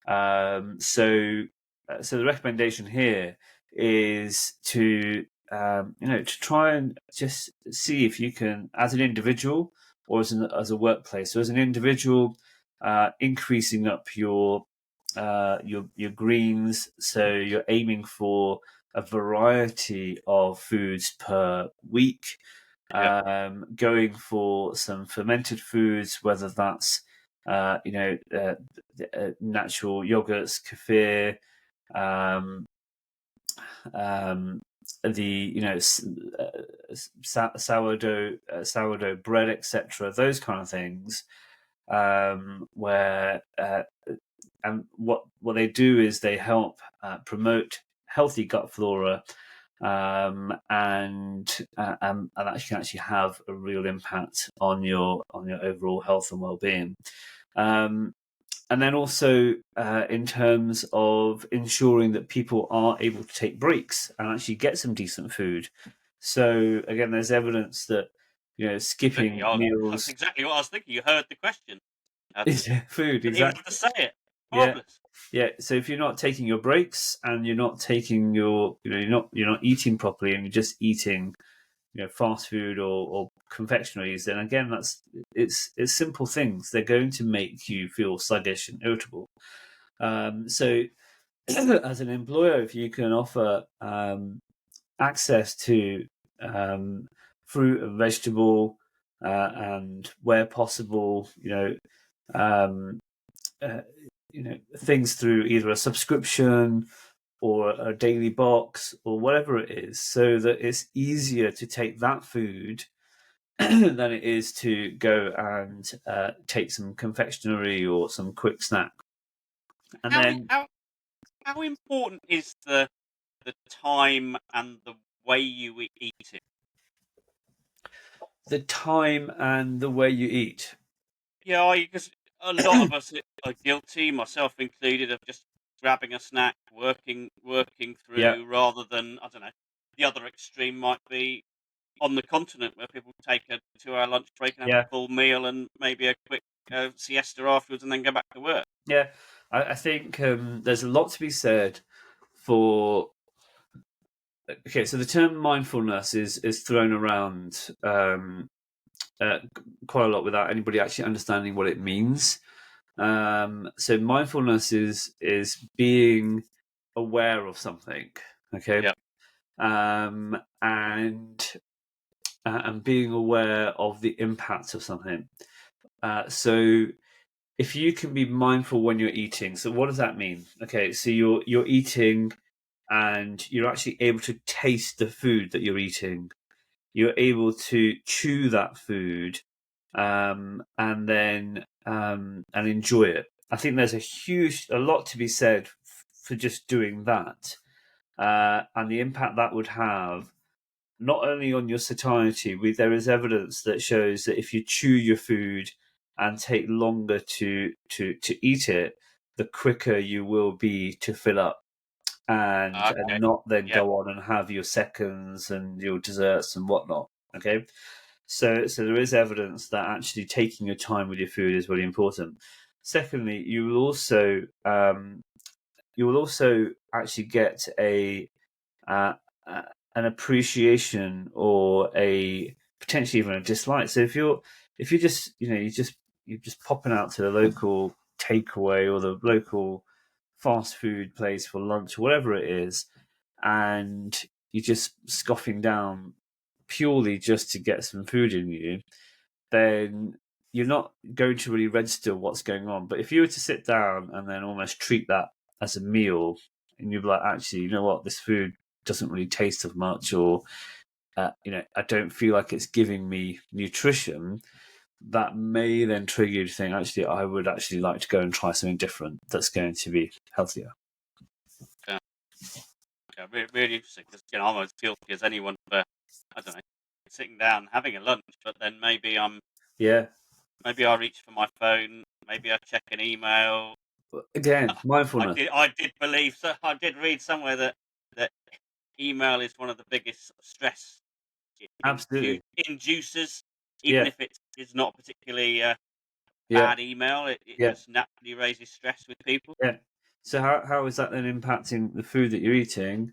So the recommendation here is to to try and just see if you can, as an individual or as a workplace. So as an individual, increasing up your greens. So you're aiming for a variety of foods per week. Going for some fermented foods, whether that's natural yogurts, kefir, um, the sourdough bread, etc. Those kind of things, where and what they do is they help promote healthy gut flora, and that can actually have a real impact on your overall health and well-being. And then also in terms of ensuring that people are able to take breaks and actually get some decent food. So again, there's evidence that skipping that's meals exactly what I was thinking. You heard the question. is food. Didn't even have Exactly. to say it. Yeah. Marvelous. Yeah. So if you're not taking your breaks and you're not taking you're not eating properly and you're just eating fast food or confectionaries, then again it's simple things. They're going to make you feel sluggish and irritable. So as an employer, if you can offer access to fruit and vegetable, and where possible, um, things through either a subscription or a daily box or whatever it is, so that it's easier to take that food than it is to go and take some confectionery or some quick snack. And How then how how important is the time and the way you eat it? the time and the way you eat. Yeah, because a lot of us are guilty, myself included, of just grabbing a snack, working Yeah, through, rather than, I don't know. The other extreme might be on the continent, where people take a 2-hour lunch break and have yeah, a full meal and maybe a quick siesta afterwards, and then go back to work. yeah. I think there's a lot to be said for. Okay, so the term mindfulness is thrown around quite a lot without anybody actually understanding what it means. So mindfulness is being aware of something, okay, Yeah. and being aware of the impact of something. So if you can be mindful when you're eating, so what does that mean? Okay, so you're eating and you're actually able to taste the food that you're eating. You're able to chew that food, and then and enjoy it. I think there's a lot to be said for just doing that, and the impact that would have not only on your satiety. There is evidence that shows that if you chew your food and take longer to eat it, the quicker you will be to fill up and Okay. not then Yeah. go on and have your seconds and your desserts and whatnot. Okay, so there is evidence that actually taking your time with your food is really important. Secondly, you will also actually get uh, an appreciation or a potentially even a dislike. So if you're just you're just popping out to the local takeaway or the local fast food place for lunch, whatever it is, and you're just scoffing down purely just to get some food in you, then you're not going to really register what's going on. But if you were to sit down and then almost treat that as a meal, and you're like, actually, you know what, this food doesn't really taste of much, or I don't feel like it's giving me nutrition, that may then trigger you to think, actually, I would actually like to go and try something different that's going to be healthier. Yeah, really interesting, because I'm as guilty as anyone for, I don't know, sitting down having a lunch, but then maybe I reach for my phone, maybe I check an email. Again, I mindfulness. did believe, so I did read somewhere that email is one of the biggest stress Absolutely. inducers, even Yeah. if it's not particularly Yeah. bad email. It Yeah. just naturally raises stress with people. Yeah. So how is that then impacting the food that you're eating?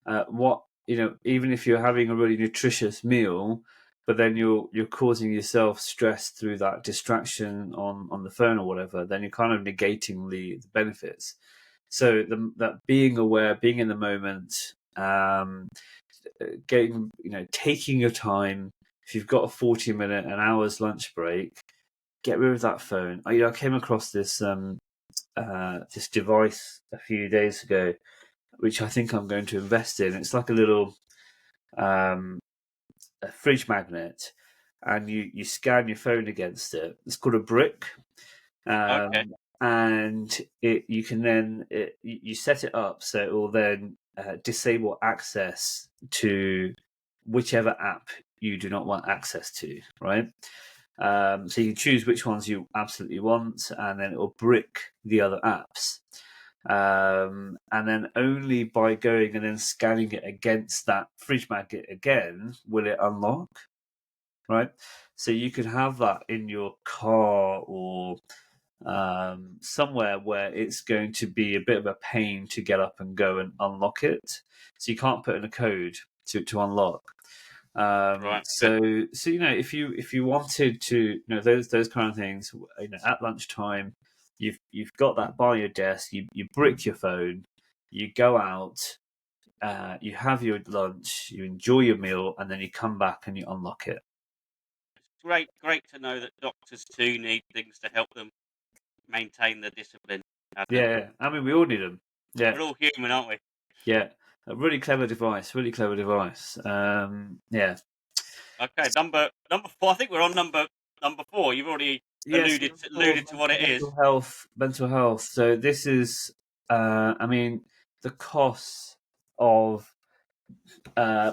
What, even if you're having a really nutritious meal, but then you're causing yourself stress through that distraction on the phone or whatever, then you're kind of negating the benefits. So that being aware, being in the moment, taking your time. If you've got a 40-minute, an hour's lunch break, get rid of that phone. I came across this this device a few days ago, which I think I'm going to invest in. It's like a little a fridge magnet, and you scan your phone against it. It's called a brick, Okay, and you can then you set it up so it will then disable access to whichever app you do not want access to, right? So you can choose which ones you absolutely want, and then it will brick the other apps. And then only by going and then scanning it against that fridge magnet again will it unlock, right? So you could have that in your car or somewhere where it's going to be a bit of a pain to get up and go and unlock it. So you can't put in a code to unlock. right. Okay. So if you wanted to, those kind of things, at lunchtime, you've got that by your desk. You brick your phone, you go out, you have your lunch, you enjoy your meal, and then you come back and you unlock it. Great to know that doctors too need things to help them maintain the discipline, Adnan. Yeah, I mean, we all need them. Yeah, We're all human, aren't we? yeah. A really clever device. Really clever device. Yeah. Okay, number four. I think we're on number four. You've already Yes, alluded to what it is. mental health. Mental health. So this is, I mean, the cost of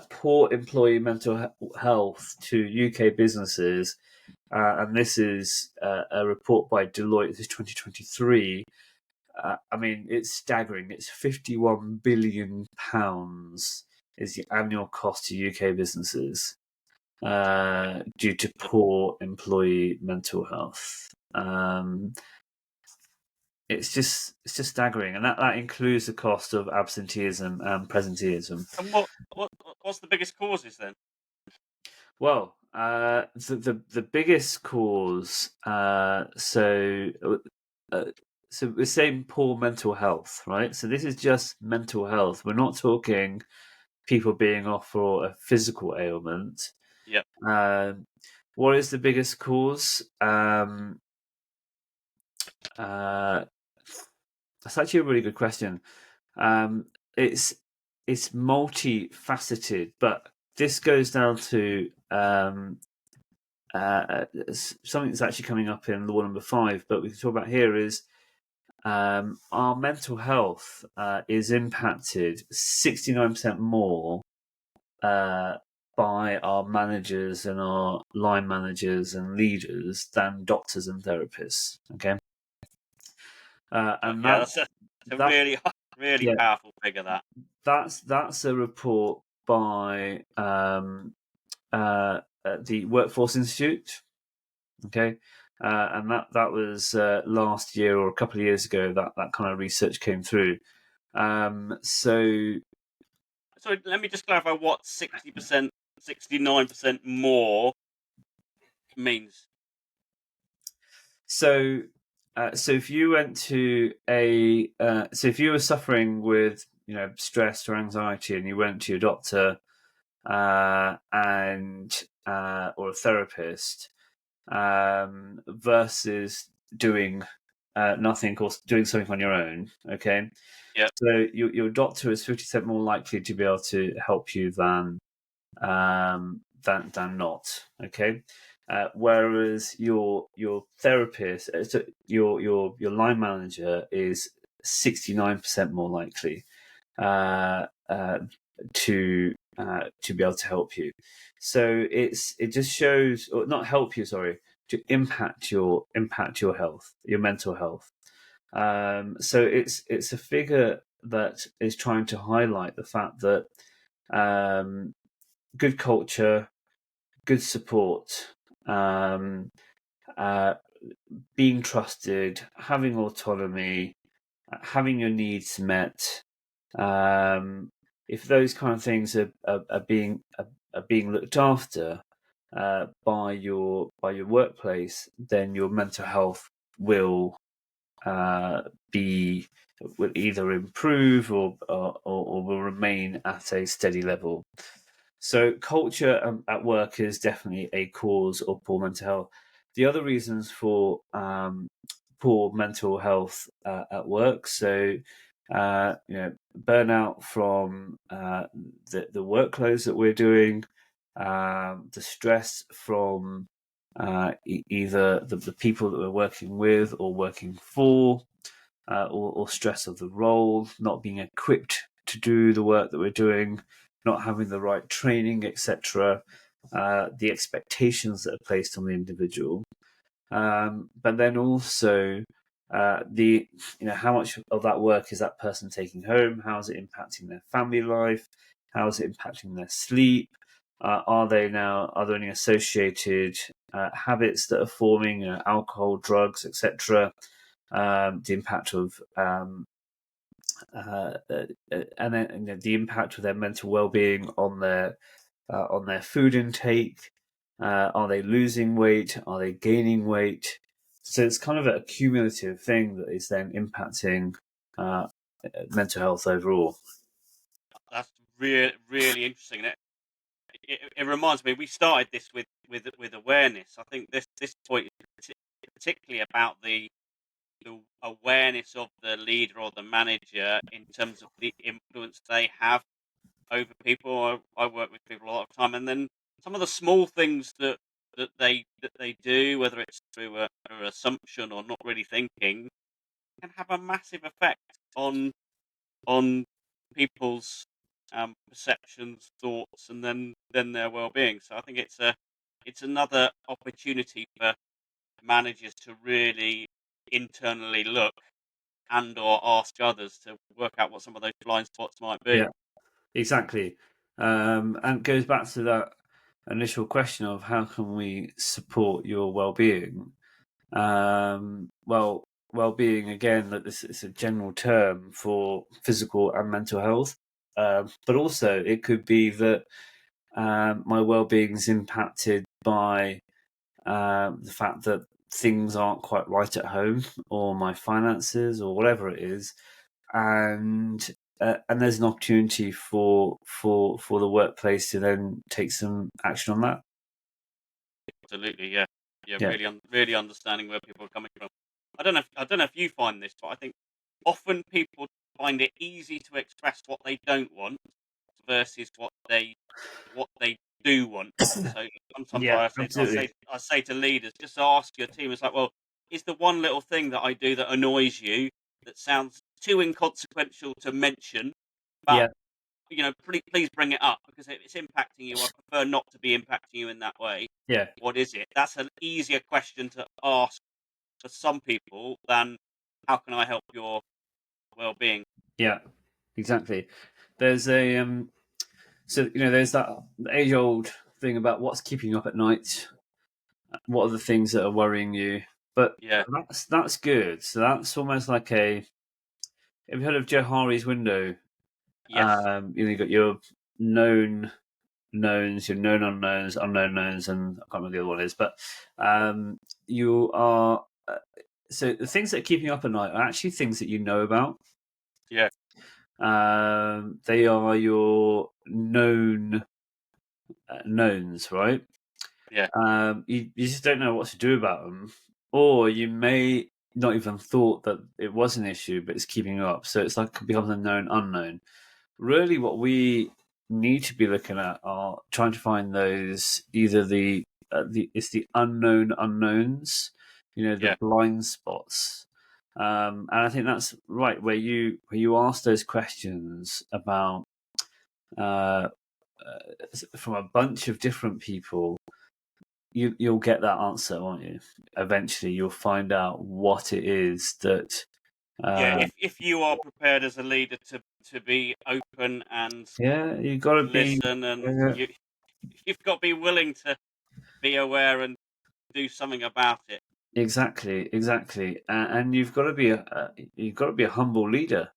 poor employee mental health to UK businesses, and this is a report by Deloitte. This is 2023. I mean, it's staggering. It's £51 billion is the annual cost to UK businesses due to poor employee mental health. It's just staggering, and that includes the cost of absenteeism and presenteeism. And what's the biggest causes then? Well, the biggest cause, so we're saying poor mental health, right? So this is just mental health. We're not talking people being off for a physical ailment. Yeah. What is the biggest cause? That's actually a really good question. It's multifaceted, but this goes down to something that's actually coming up in law number 5. But we can talk about here is our mental health is impacted 69% more by our managers and our line managers and leaders than doctors and therapists. Okay, and Yeah, that's a that really really yeah, powerful figure. that's a report by the Workforce Institute. Okay, and that was last year or a couple of years ago that kind of research came through. So So let me just clarify what 60%, 69% more means. So, if you went to so if you were suffering with stress or anxiety and you went to your doctor and or a therapist versus doing nothing or doing something on your own, okay. Yeah. So your doctor is 50% more likely to be able to help you than not. Okay. whereas your therapist, your line manager is 69% more likely uh, uh, to be able to help you. So it just shows, or not help you, sorry, to impact your health, your mental health. So it's a figure that is trying to highlight the fact that good culture, good support, um, uh, being trusted, having autonomy, having your needs met. If those kind of things are being looked after by your workplace, then your mental health will be will either improve or will remain at a steady level. So culture at work is definitely a cause of poor mental health. The other reasons for poor mental health at work, so burnout from the workloads that we're doing, the stress from either the people that we're working with or working for, or stress of the role, not being equipped to do the work that we're doing, not having the right training, etc., the expectations that are placed on the individual, but then also the how much of that work is that person taking home? How is it impacting their family life? How is it impacting their sleep? Are there any associated habits that are forming, alcohol, drugs, etc.? The impact of and then the impact of their mental well-being on their food intake. Are they losing weight? Are they gaining weight? So it's kind of a cumulative thing that is then impacting mental health overall. That's really interesting. It reminds me, we started this with awareness. I think this point is particularly about the awareness of the leader or the manager in terms of the influence they have over people. I work with people a lot of time, and then some of the small things that they do, whether it's through an assumption or not really thinking, can have a massive effect on people's perceptions, thoughts, and then their well-being. So I think it's another opportunity for managers to really internally look and or ask others to work out what some of those blind spots might be. Yeah, exactly. And it goes back to that initial question of how can we support your well-being. Well-being, again, that this is a general term for physical and mental health, but also it could be that my well-being is impacted by the fact that things aren't quite right at home, or my finances, or whatever it is, and there's an opportunity for the workplace to then take some action on that. Absolutely, yeah, yeah. Yeah, Really understanding where people are coming from. I don't know if you find this, but I think often people find it easy to express what they don't want versus what they do want. So sometimes yeah, absolutely. I say to leaders, just ask your team. It's like, well, is the one little thing that I do that annoys you, that sounds too inconsequential to mention, but Yeah, please bring it up because if it's impacting you, I prefer not to be impacting you in that way. yeah, What is it? That's an easier question to ask for some people than how can I help your well-being? yeah, exactly. There's a so there's that age-old thing about what's keeping you up at night. What are the things that are worrying you? But Yeah. that's good. So that's almost like a. Have you heard of Johari's window? Yes. You've got your known knowns, your known unknowns, unknown knowns, and I can't remember the other one is. But you are. So the things that are keeping you up at night are actually things that you know about. Yeah. They are your known knowns, right? Yeah. You just don't know what to do about them, or you may not even thought that it was an issue, but it's keeping you up. So it's like it becomes a known unknown. Really, what we need to be looking at are trying to find those either the it's the unknown unknowns, the blind spots. And I think that's right, where you ask those questions about from a bunch of different people, you'll get that answer, won't you? Eventually, you'll find out what it is that. If you are prepared as a leader to be open and You've got to be. listen, and you've got to be willing to be aware and do something about it. Exactly, and you've got to be a humble leader.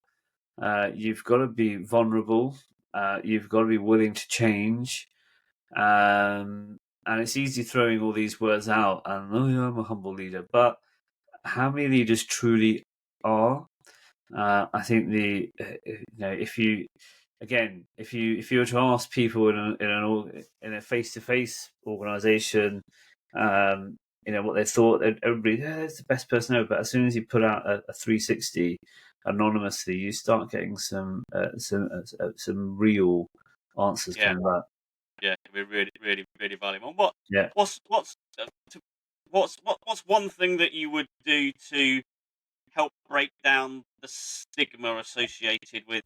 You've got to be vulnerable. You've got to be willing to change. And it's easy throwing all these words out and, oh yeah, I'm a humble leader. But how many leaders truly are? I think if you were to ask people in a face-to-face organization, what they thought, everybody, it's the best person ever. But as soon as you put out a 360 anonymously, you start getting some real answers coming back. Yeah, it can be really, really, really valuable. What's one thing that you would do to help break down the stigma associated with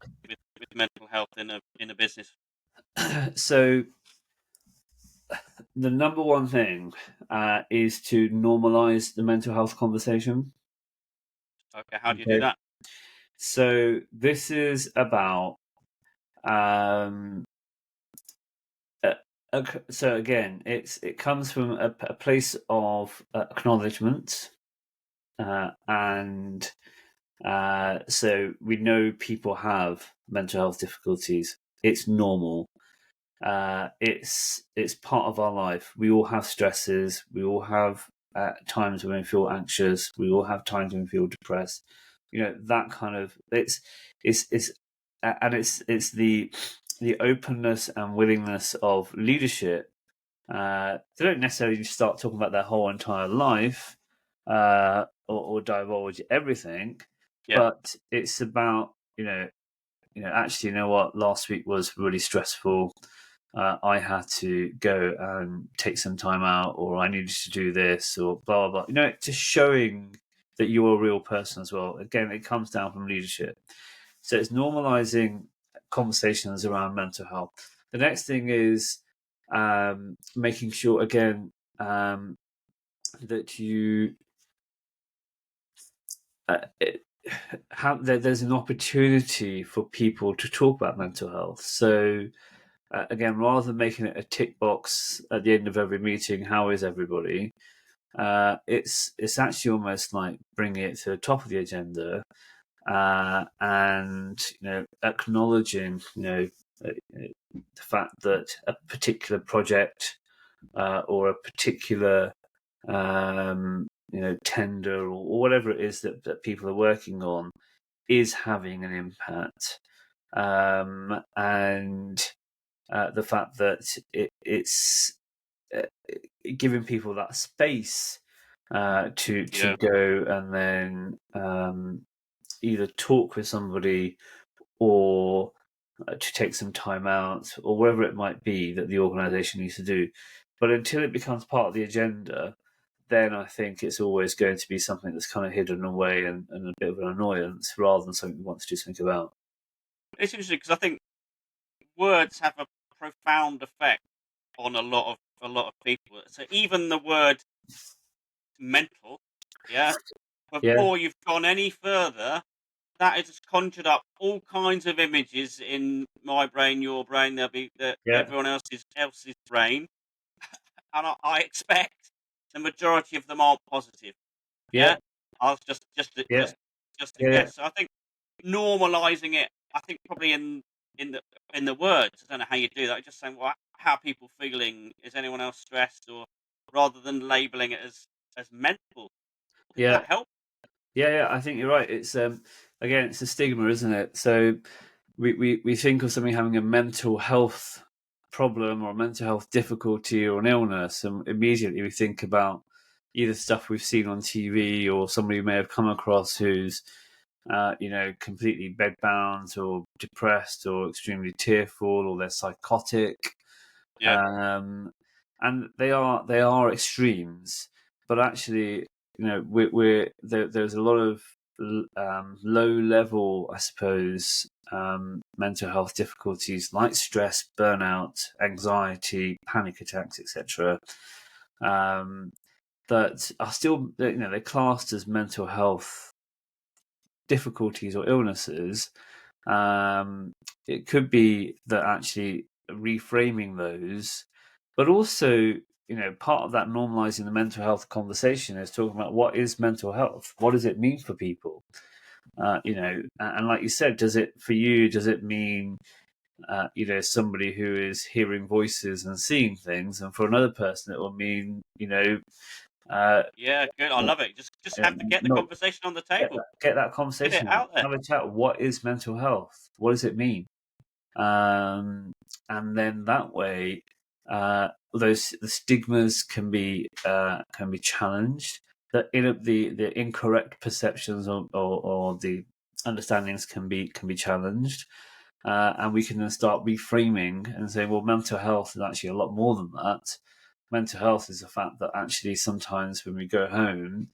mental health in a business? So the number one thing is to normalize the mental health conversation. Okay, how do you do that? So this is about so again, it comes from a place of acknowledgement, and so we know people have mental health difficulties. It's normal. It's part of our life. We all have stresses. We all have times when we feel anxious. We all have times when we feel depressed. That kind of it's the openness and willingness of leadership. They don't necessarily start talking about their whole entire life or divulge everything, but it's about actually, what, last week was really stressful. I had to go and take some time out, or I needed to do this, or blah, blah, blah. Just showing that you're a real person as well. Again, it comes down from leadership. So it's normalizing conversations around mental health. The next thing is making sure, again, that you there's an opportunity for people to talk about mental health. So again, rather than making it a tick box at the end of every meeting, how is everybody? It's actually almost like bringing it to the top of the agenda, and acknowledging the fact that a particular project or a particular tender or whatever it is that people are working on is having an impact, and the fact that it's giving people that space to go and then either talk with somebody or to take some time out, or whatever it might be that the organisation needs to do. But until it becomes part of the agenda, then I think it's always going to be something that's kind of hidden away and a bit of an annoyance, rather than something we want to do something about. It's interesting because I think words have a profound effect on a lot of people. So even the word mental, before you've gone any further, that has conjured up all kinds of images in my brain, your brain. There'll be everyone else's brain, and I expect the majority of them aren't positive. Yeah, I was just a guess. So I think normalising it. I think probably in the words. I don't know how you do that. Just saying, well, how are people feeling? Is anyone else stressed? Or rather than labelling it as mental, does that help? Yeah, I think you're right. It's again, it's a stigma, isn't it? So we think of somebody having a mental health problem or a mental health difficulty or an illness, and immediately we think about either stuff we've seen on TV or somebody we may have come across who's completely bedbound or depressed or extremely tearful, or they're psychotic. And and they are extremes, but actually, there's a lot of low level, I suppose, mental health difficulties like stress, burnout, anxiety, panic attacks, etc. That are still, they're classed as mental health difficulties or illnesses. It could be that actually reframing those, but also, part of that normalizing the mental health conversation is talking about what is mental health? What does it mean for people? And like you said, does it mean, somebody who is hearing voices and seeing things, and for another person it will mean, Yeah, good. I love it. Just have to get the not conversation on the get table. that Get it conversation, out there. have a chat. What is mental health? What does it mean? And then that way, the stigmas can be challenged. The incorrect perceptions or the understandings can be challenged, and we can then start reframing and say, well, mental health is actually a lot more than that. Mental health is the fact that actually sometimes when we go home,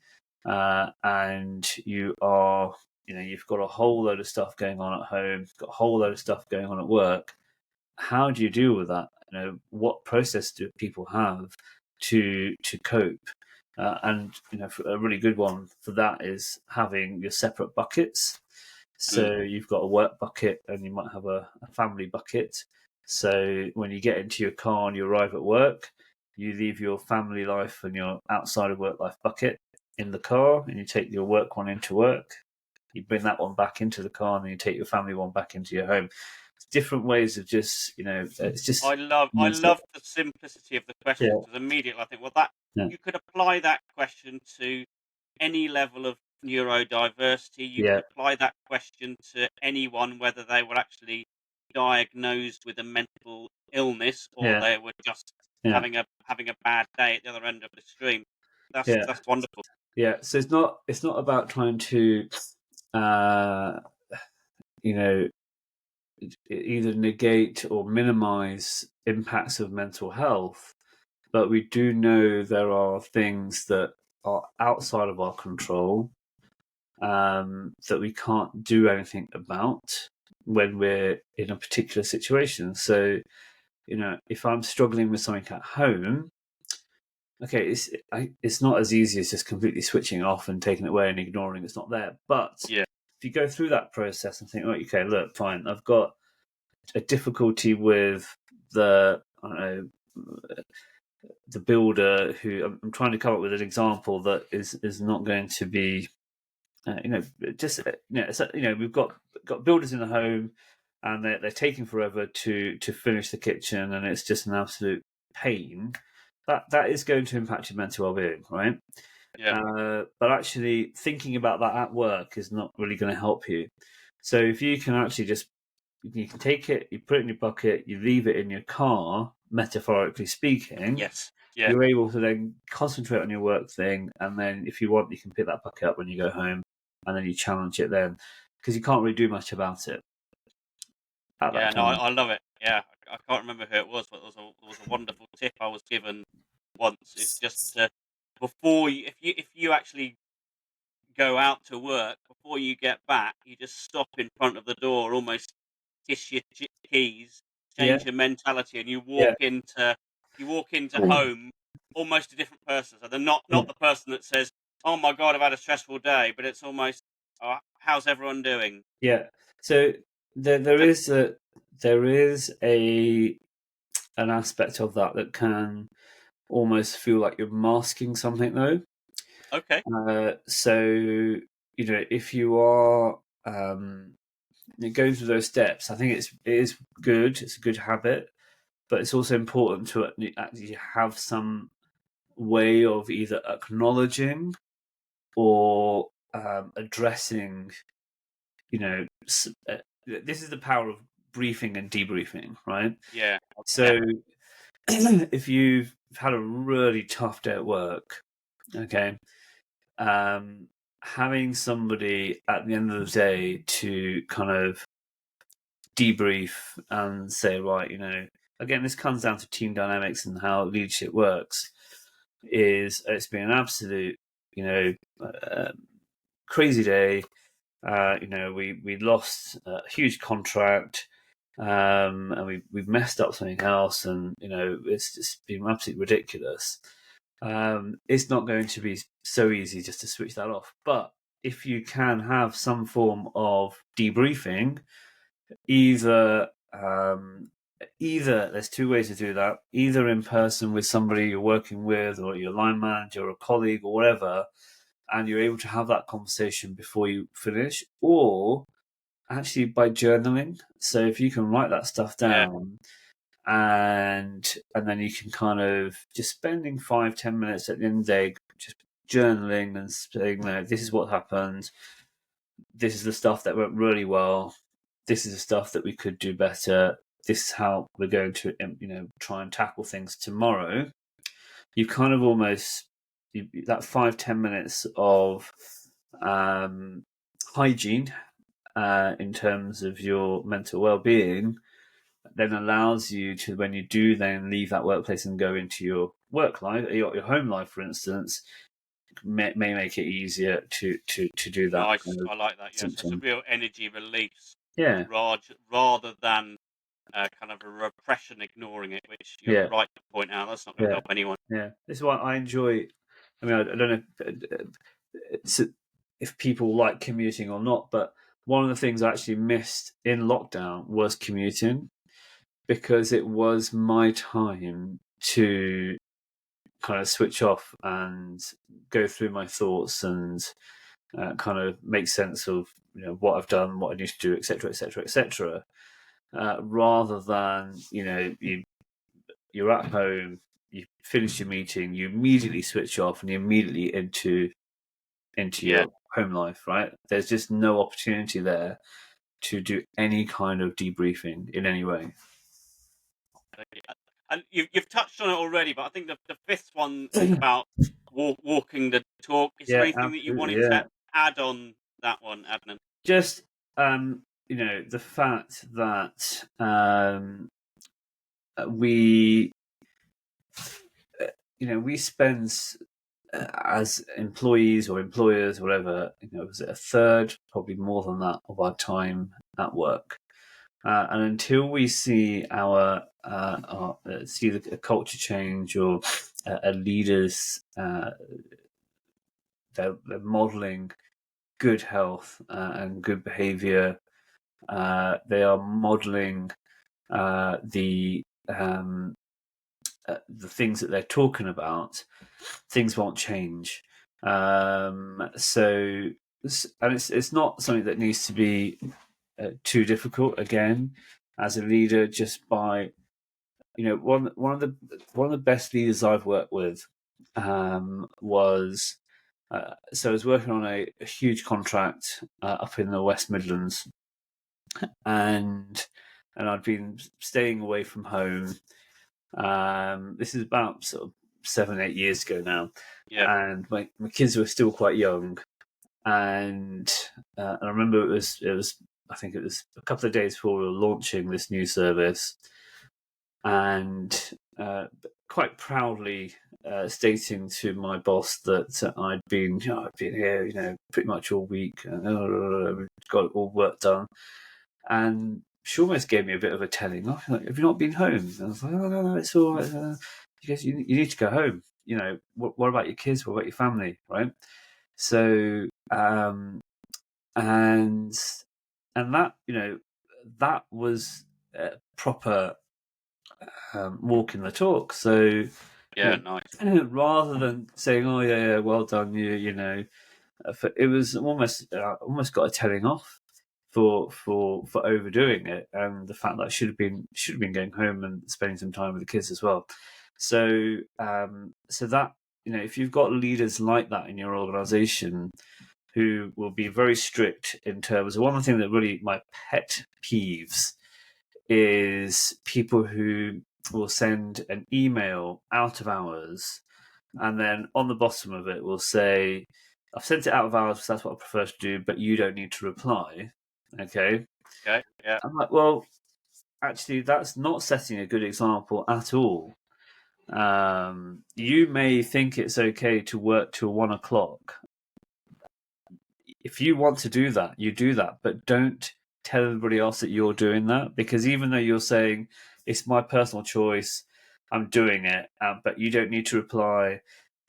and you've got a whole load of stuff going on at home, you've got a whole load of stuff going on at work. How do you deal with that? What process do people have to cope? And a really good one for that is having your separate buckets. So you've got a work bucket, and you might have a family bucket. So when you get into your car and you arrive at work, you leave your family life and your outside of work life bucket in the car, and you take your work one into work. You bring that one back into the car, and then you take your family one back into your home. It's different ways of just, it's just. I love the simplicity of the question, Yeah, because immediately I think, well, that yeah, you could apply that question to any level of neurodiversity. You could yeah, apply that question to anyone, whether they were actually diagnosed with a mental illness or yeah, they were just yeah, having a bad day at the other end of the stream. yeah, That's wonderful. yeah. So it's not about trying to, uh, you know, either negate or minimize impacts of mental health, but we do know there are things that are outside of our control, that we can't do anything about when we're in a particular situation. So, if I'm struggling with something at home, okay, it's not as easy as just completely switching off and taking it away and ignoring it's not there. But Yeah, if you go through that process and think, oh, okay, look, fine, I've got a difficulty with the, I don't know, the builder who I'm trying to come up with an example that is not going to be, just we've got builders in the home, and they're taking forever to finish the kitchen, and it's just an absolute pain. That is going to impact your mental well-being, right? yeah, But actually thinking about that at work is not really going to help you. So if you can actually just, you can take it, you put it in your bucket, you leave it in your car, metaphorically speaking, yes, yeah, you're able to then concentrate on your work thing, and then if you want, you can pick that bucket up when you go home, and then you challenge it then, because you can't really do much about it at that yeah. No, time. I love it. Yeah, I can't remember who it was, but there was a wonderful tip I was given once. It's just before you, if you actually go out to work, before you get back, you just stop in front of the door, almost kiss your keys, Yeah, change your mentality, and yeah, you walk into home almost a different person. So they're yeah, not the person that says, "Oh my God, I've had a stressful day," but it's almost, "Oh, how's everyone doing?" yeah. So there So, is a an aspect of that can almost feel like you're masking something, though. okay, So if you are, going through those steps, I think it is good. It's a good habit, but it's also important to actually have some way of either acknowledging or, addressing. This is the power of briefing and debriefing, right? yeah, yeah, So if you've had a really tough day at work, okay, having somebody at the end of the day to kind of debrief and say, right, again, this comes down to team dynamics and how leadership works. It's been an absolute, crazy day. We lost a huge contract, and we've messed up something else, and it's just been absolutely ridiculous. It's not going to be so easy just to switch that off. But if you can have some form of debriefing, either there's two ways to do that: either in person with somebody you're working with, or your line manager, or a colleague, or whatever, and you're able to have that conversation before you finish, or actually by journaling. So if you can write that stuff down, and then you can kind of just spending 5-10 minutes at the end of the day just journaling and saying, no, this is what happened, this is the stuff that went really well, this is the stuff that we could do better, this is how we're going to try and tackle things tomorrow. You kind of almost that 5-10 minutes of hygiene in terms of your mental well-being then allows you to, when you do then leave that workplace and go into your work life, your home life, for instance, may make it easier to do that. Nice. Kind of I like that. Yes, it's a symptom. real energy release, Yeah, rather than kind of a repression, ignoring it, which you're yeah, right to point out. That's not going to yeah, help anyone. yeah. This is why I enjoy. I mean, I don't know if people like commuting or not, but one of the things I actually missed in lockdown was commuting, because it was my time to kind of switch off and go through my thoughts and kind of make sense of what I've done, what I need to do, etc., etc., etc. Rather than you're at home, you finish your meeting, you immediately switch off, and you're immediately into Yeah. your home life. Right? There's just no opportunity there to do any kind of debriefing in any way. And you've touched on it already, but I think the fifth one is about walking the talk. Is there Yeah, anything that you absolutely. wanted Yeah, to add on that one, Adnan? just the fact that we we spend as employees or employers, whatever, was it a third, probably more than that, of our time at work. And until we see see a culture change, or a leaders, they're modelling good health and good behaviour. They are modelling the things that they're talking about. Things won't change. So, and it's not something that needs to be too difficult. Again, as a leader, just by one of the best leaders I've worked with was. So I was working on a huge contract up in the West Midlands, and I'd been staying away from home. This is about sort of 7-8 years ago now, Yeah. and my kids were still quite young, and I remember it was I think it was a couple of days before we were launching this new service, and quite proudly stating to my boss that I'd been here pretty much all week, we've got it all work done, and she almost gave me a bit of a telling off. Like, have you not been home? And I was like, oh, no, it's all right. You need to go home. What about your kids? What about your family? Right? So, and that, that was proper walking the talk. So, Yeah. Nice. rather than saying, oh, yeah, well done, it was almost got a telling off for overdoing it, and the fact that I should have been going home and spending some time with the kids as well. So so that if you've got leaders like that in your organization who will be very strict in terms of, one of the things that really my pet peeves is people who will send an email out of hours, and then on the bottom of it will say, I've sent it out of hours because that's what I prefer to do, but you don't need to reply. Okay. Okay. Yeah. I'm like, well, actually that's not setting a good example at all. You may think it's okay to work till 1 o'clock. If you want to do that, you do that, but don't tell everybody else that you're doing that, because even though you're saying it's my personal choice, I'm doing it, but you don't need to reply.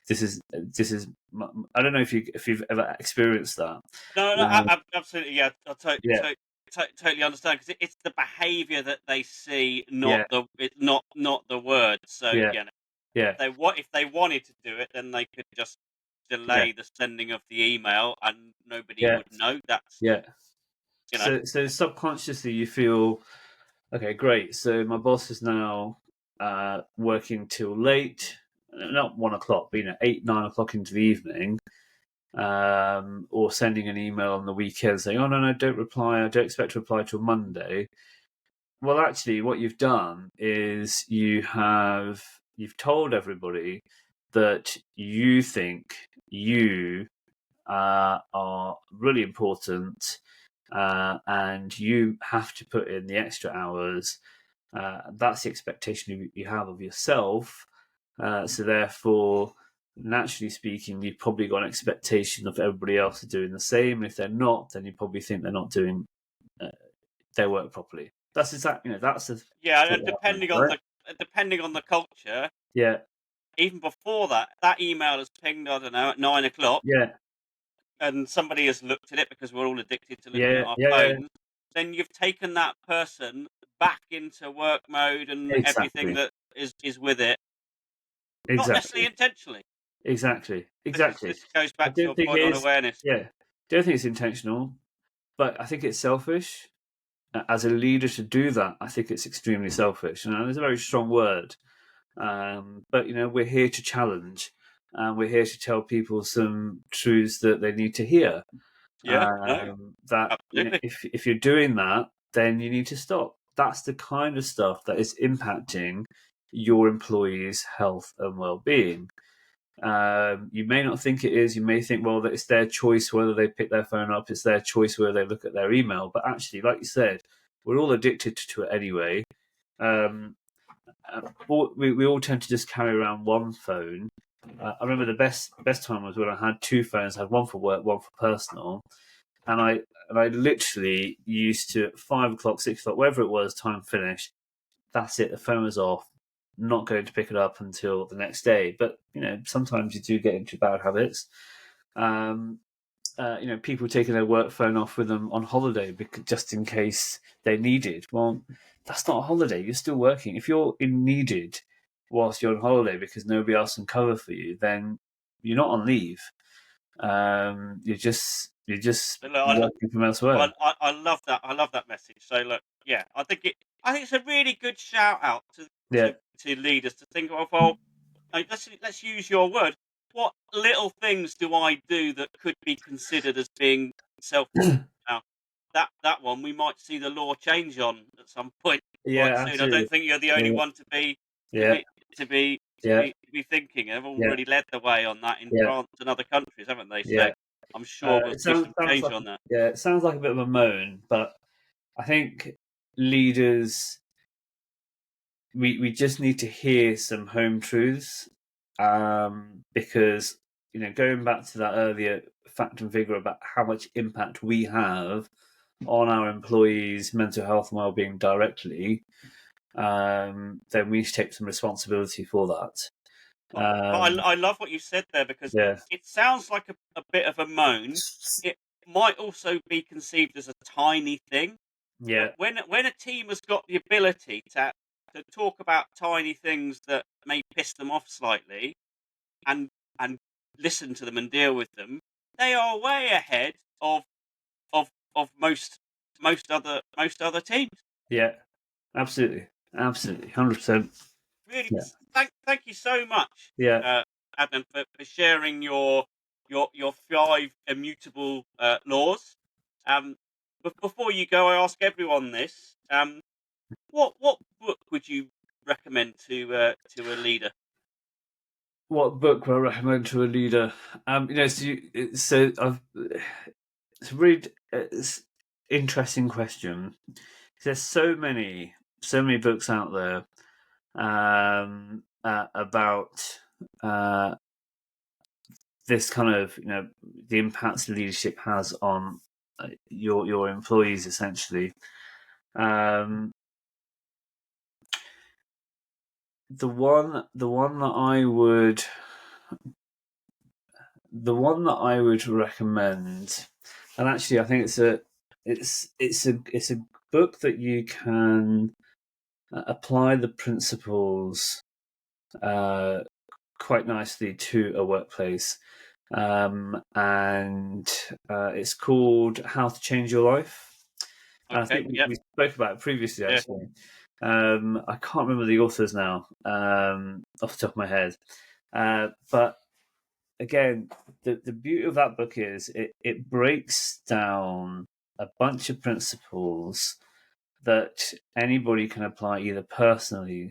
This is I don't know if you've ever experienced that. No, no, Um, absolutely, yeah. I yeah, totally understand, because it's the behaviour that they see, yeah, not the words. So yeah, yeah, yeah, if they wanted to do it, then they could just yeah, delay the sending of the email, and nobody yeah, would know. That's yeah. you know, So subconsciously you feel, okay, great. So my boss is now working till late, not 1 o'clock, but 8, 9 o'clock into the evening, or sending an email on the weekend saying, "Oh no, don't reply. I don't expect to reply till Monday." Well, actually, what you've done is you've told everybody that you think you are really important, and you have to put in the extra hours. That's the expectation you have of yourself. So therefore, naturally speaking, you've probably got an expectation of everybody else doing the same. And if they're not, then you probably think they're not doing uh, their work properly. That's exactly, that's the yeah. thought And that happens, depending on right? the culture, Yeah, even before that email has pinged, I don't know, at 9 o'clock, yeah, and somebody has looked at it, because we're all addicted to looking at yeah, our yeah, yeah. phones. Then you've taken that person back into work mode and everything Exactly, that is with it, not necessarily exactly, intentionally. exactly, This exactly. this goes I back to don't a think point it on is. awareness. Yeah, don't think it's intentional, but I think it's selfish. As a leader to do that, I think it's extremely selfish. And it's a very strong word, but we're here to challenge, and we're here to tell people some truths that they need to hear. Yeah, no, That absolutely. if you're doing that, then you need to stop. That's the kind of stuff that is impacting your employees' health and well-being. You may not think it is. You may think, well, that it's their choice whether they pick their phone up. It's their choice whether they look at their email. But actually, like you said, we're all addicted to it anyway. Um, we all tend to just carry around one phone. I remember the best time was when I had two phones. I had one for work, one for personal, and I literally used to, at 5 o'clock, 6 o'clock, wherever it was, time finished. That's it. The phone was off. Not going to pick it up until the next day. But sometimes you do get into bad habits. Um, people taking their work phone off with them on holiday because, just in case they need it. Well, that's not a holiday. You're still working. If you're in needed whilst you're on holiday because nobody else can cover for you, then you're not on leave. You're just So look, working from elsewhere. I love that. I love that message. So look, yeah, I think it's a really good shout out Yeah, to leaders to think of. Well, let's use your word. What little things do I do that could be considered as being selfish? Now, that one we might see the law change on at some point quite yeah, soon. I absolutely. don't think you're the only Yeah, one to yeah, be to be yeah, to be thinking. They've yeah, already led the way on that in yeah, France and other countries, haven't they? So yeah. I'm sure we'll It see sounds some sounds change like on that. it sounds like a bit of a moan, but I think leaders, we just need to hear some home truths, because going back to that earlier fact and figure about how much impact we have on our employees' mental health and well-being directly, then we need to take some responsibility for that. But Um, I love what you said there, because yeah, it sounds like a bit of a moan. It might also be conceived as a tiny thing, yeah, but when a team has got the ability to talk about tiny things that may piss them off slightly, and and listen to them and deal with them, they are way ahead of most other teams. yeah, absolutely, absolutely, 100%. Really, Yeah, thank you so much, yeah. Adnan, for sharing your five immutable laws. But before you go, I ask everyone this: what book would you recommend to a leader? What book would I recommend to a leader? So it's a really interesting question. There's so many. so many books out there about this kind of, the impacts leadership has on your employees, essentially. Um, the one that I would recommend, and actually I think it's a book that you can apply the principles quite nicely to a workplace, and it's called How to Change Your Life. And I Okay. think Yep. we spoke about it previously, Yeah. actually. I can't remember the authors now, off the top of my head. But again, the beauty of that book is it breaks down a bunch of principles that anybody can apply either personally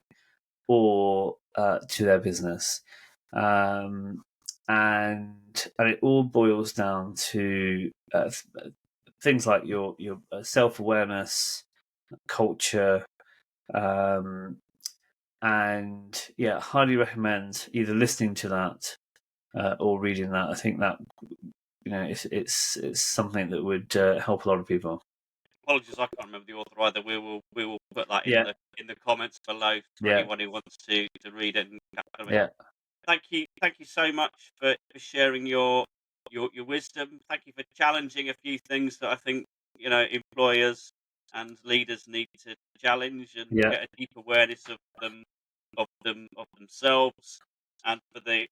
or to their business. And it all boils down to things like your self-awareness, culture, and yeah, highly recommend either listening to that or reading that. I think that it's something that would help a lot of people. Apologies, I can't remember the author either. We will put that Yeah, in the comments below for yeah, anyone who wants to read it and kind of. yeah, Thank you so much for sharing your wisdom. Thank you for challenging a few things that I think employers and leaders need to challenge and yeah, get a deep awareness of themselves, and for the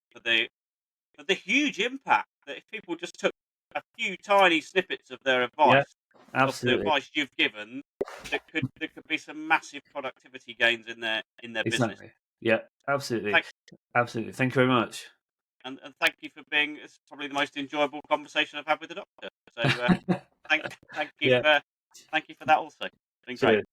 huge impact that if people just took a few tiny snippets of their yeah. advice, of the Absolutely, advice you've given, there could be some massive productivity gains in their business. exactly. Yeah, absolutely, Thank, absolutely. Thank you very much. and thank you for being. It's probably the most enjoyable conversation I've had with the doctor. So thank thank you Yeah, for thank you for that also. It's been great. cheers.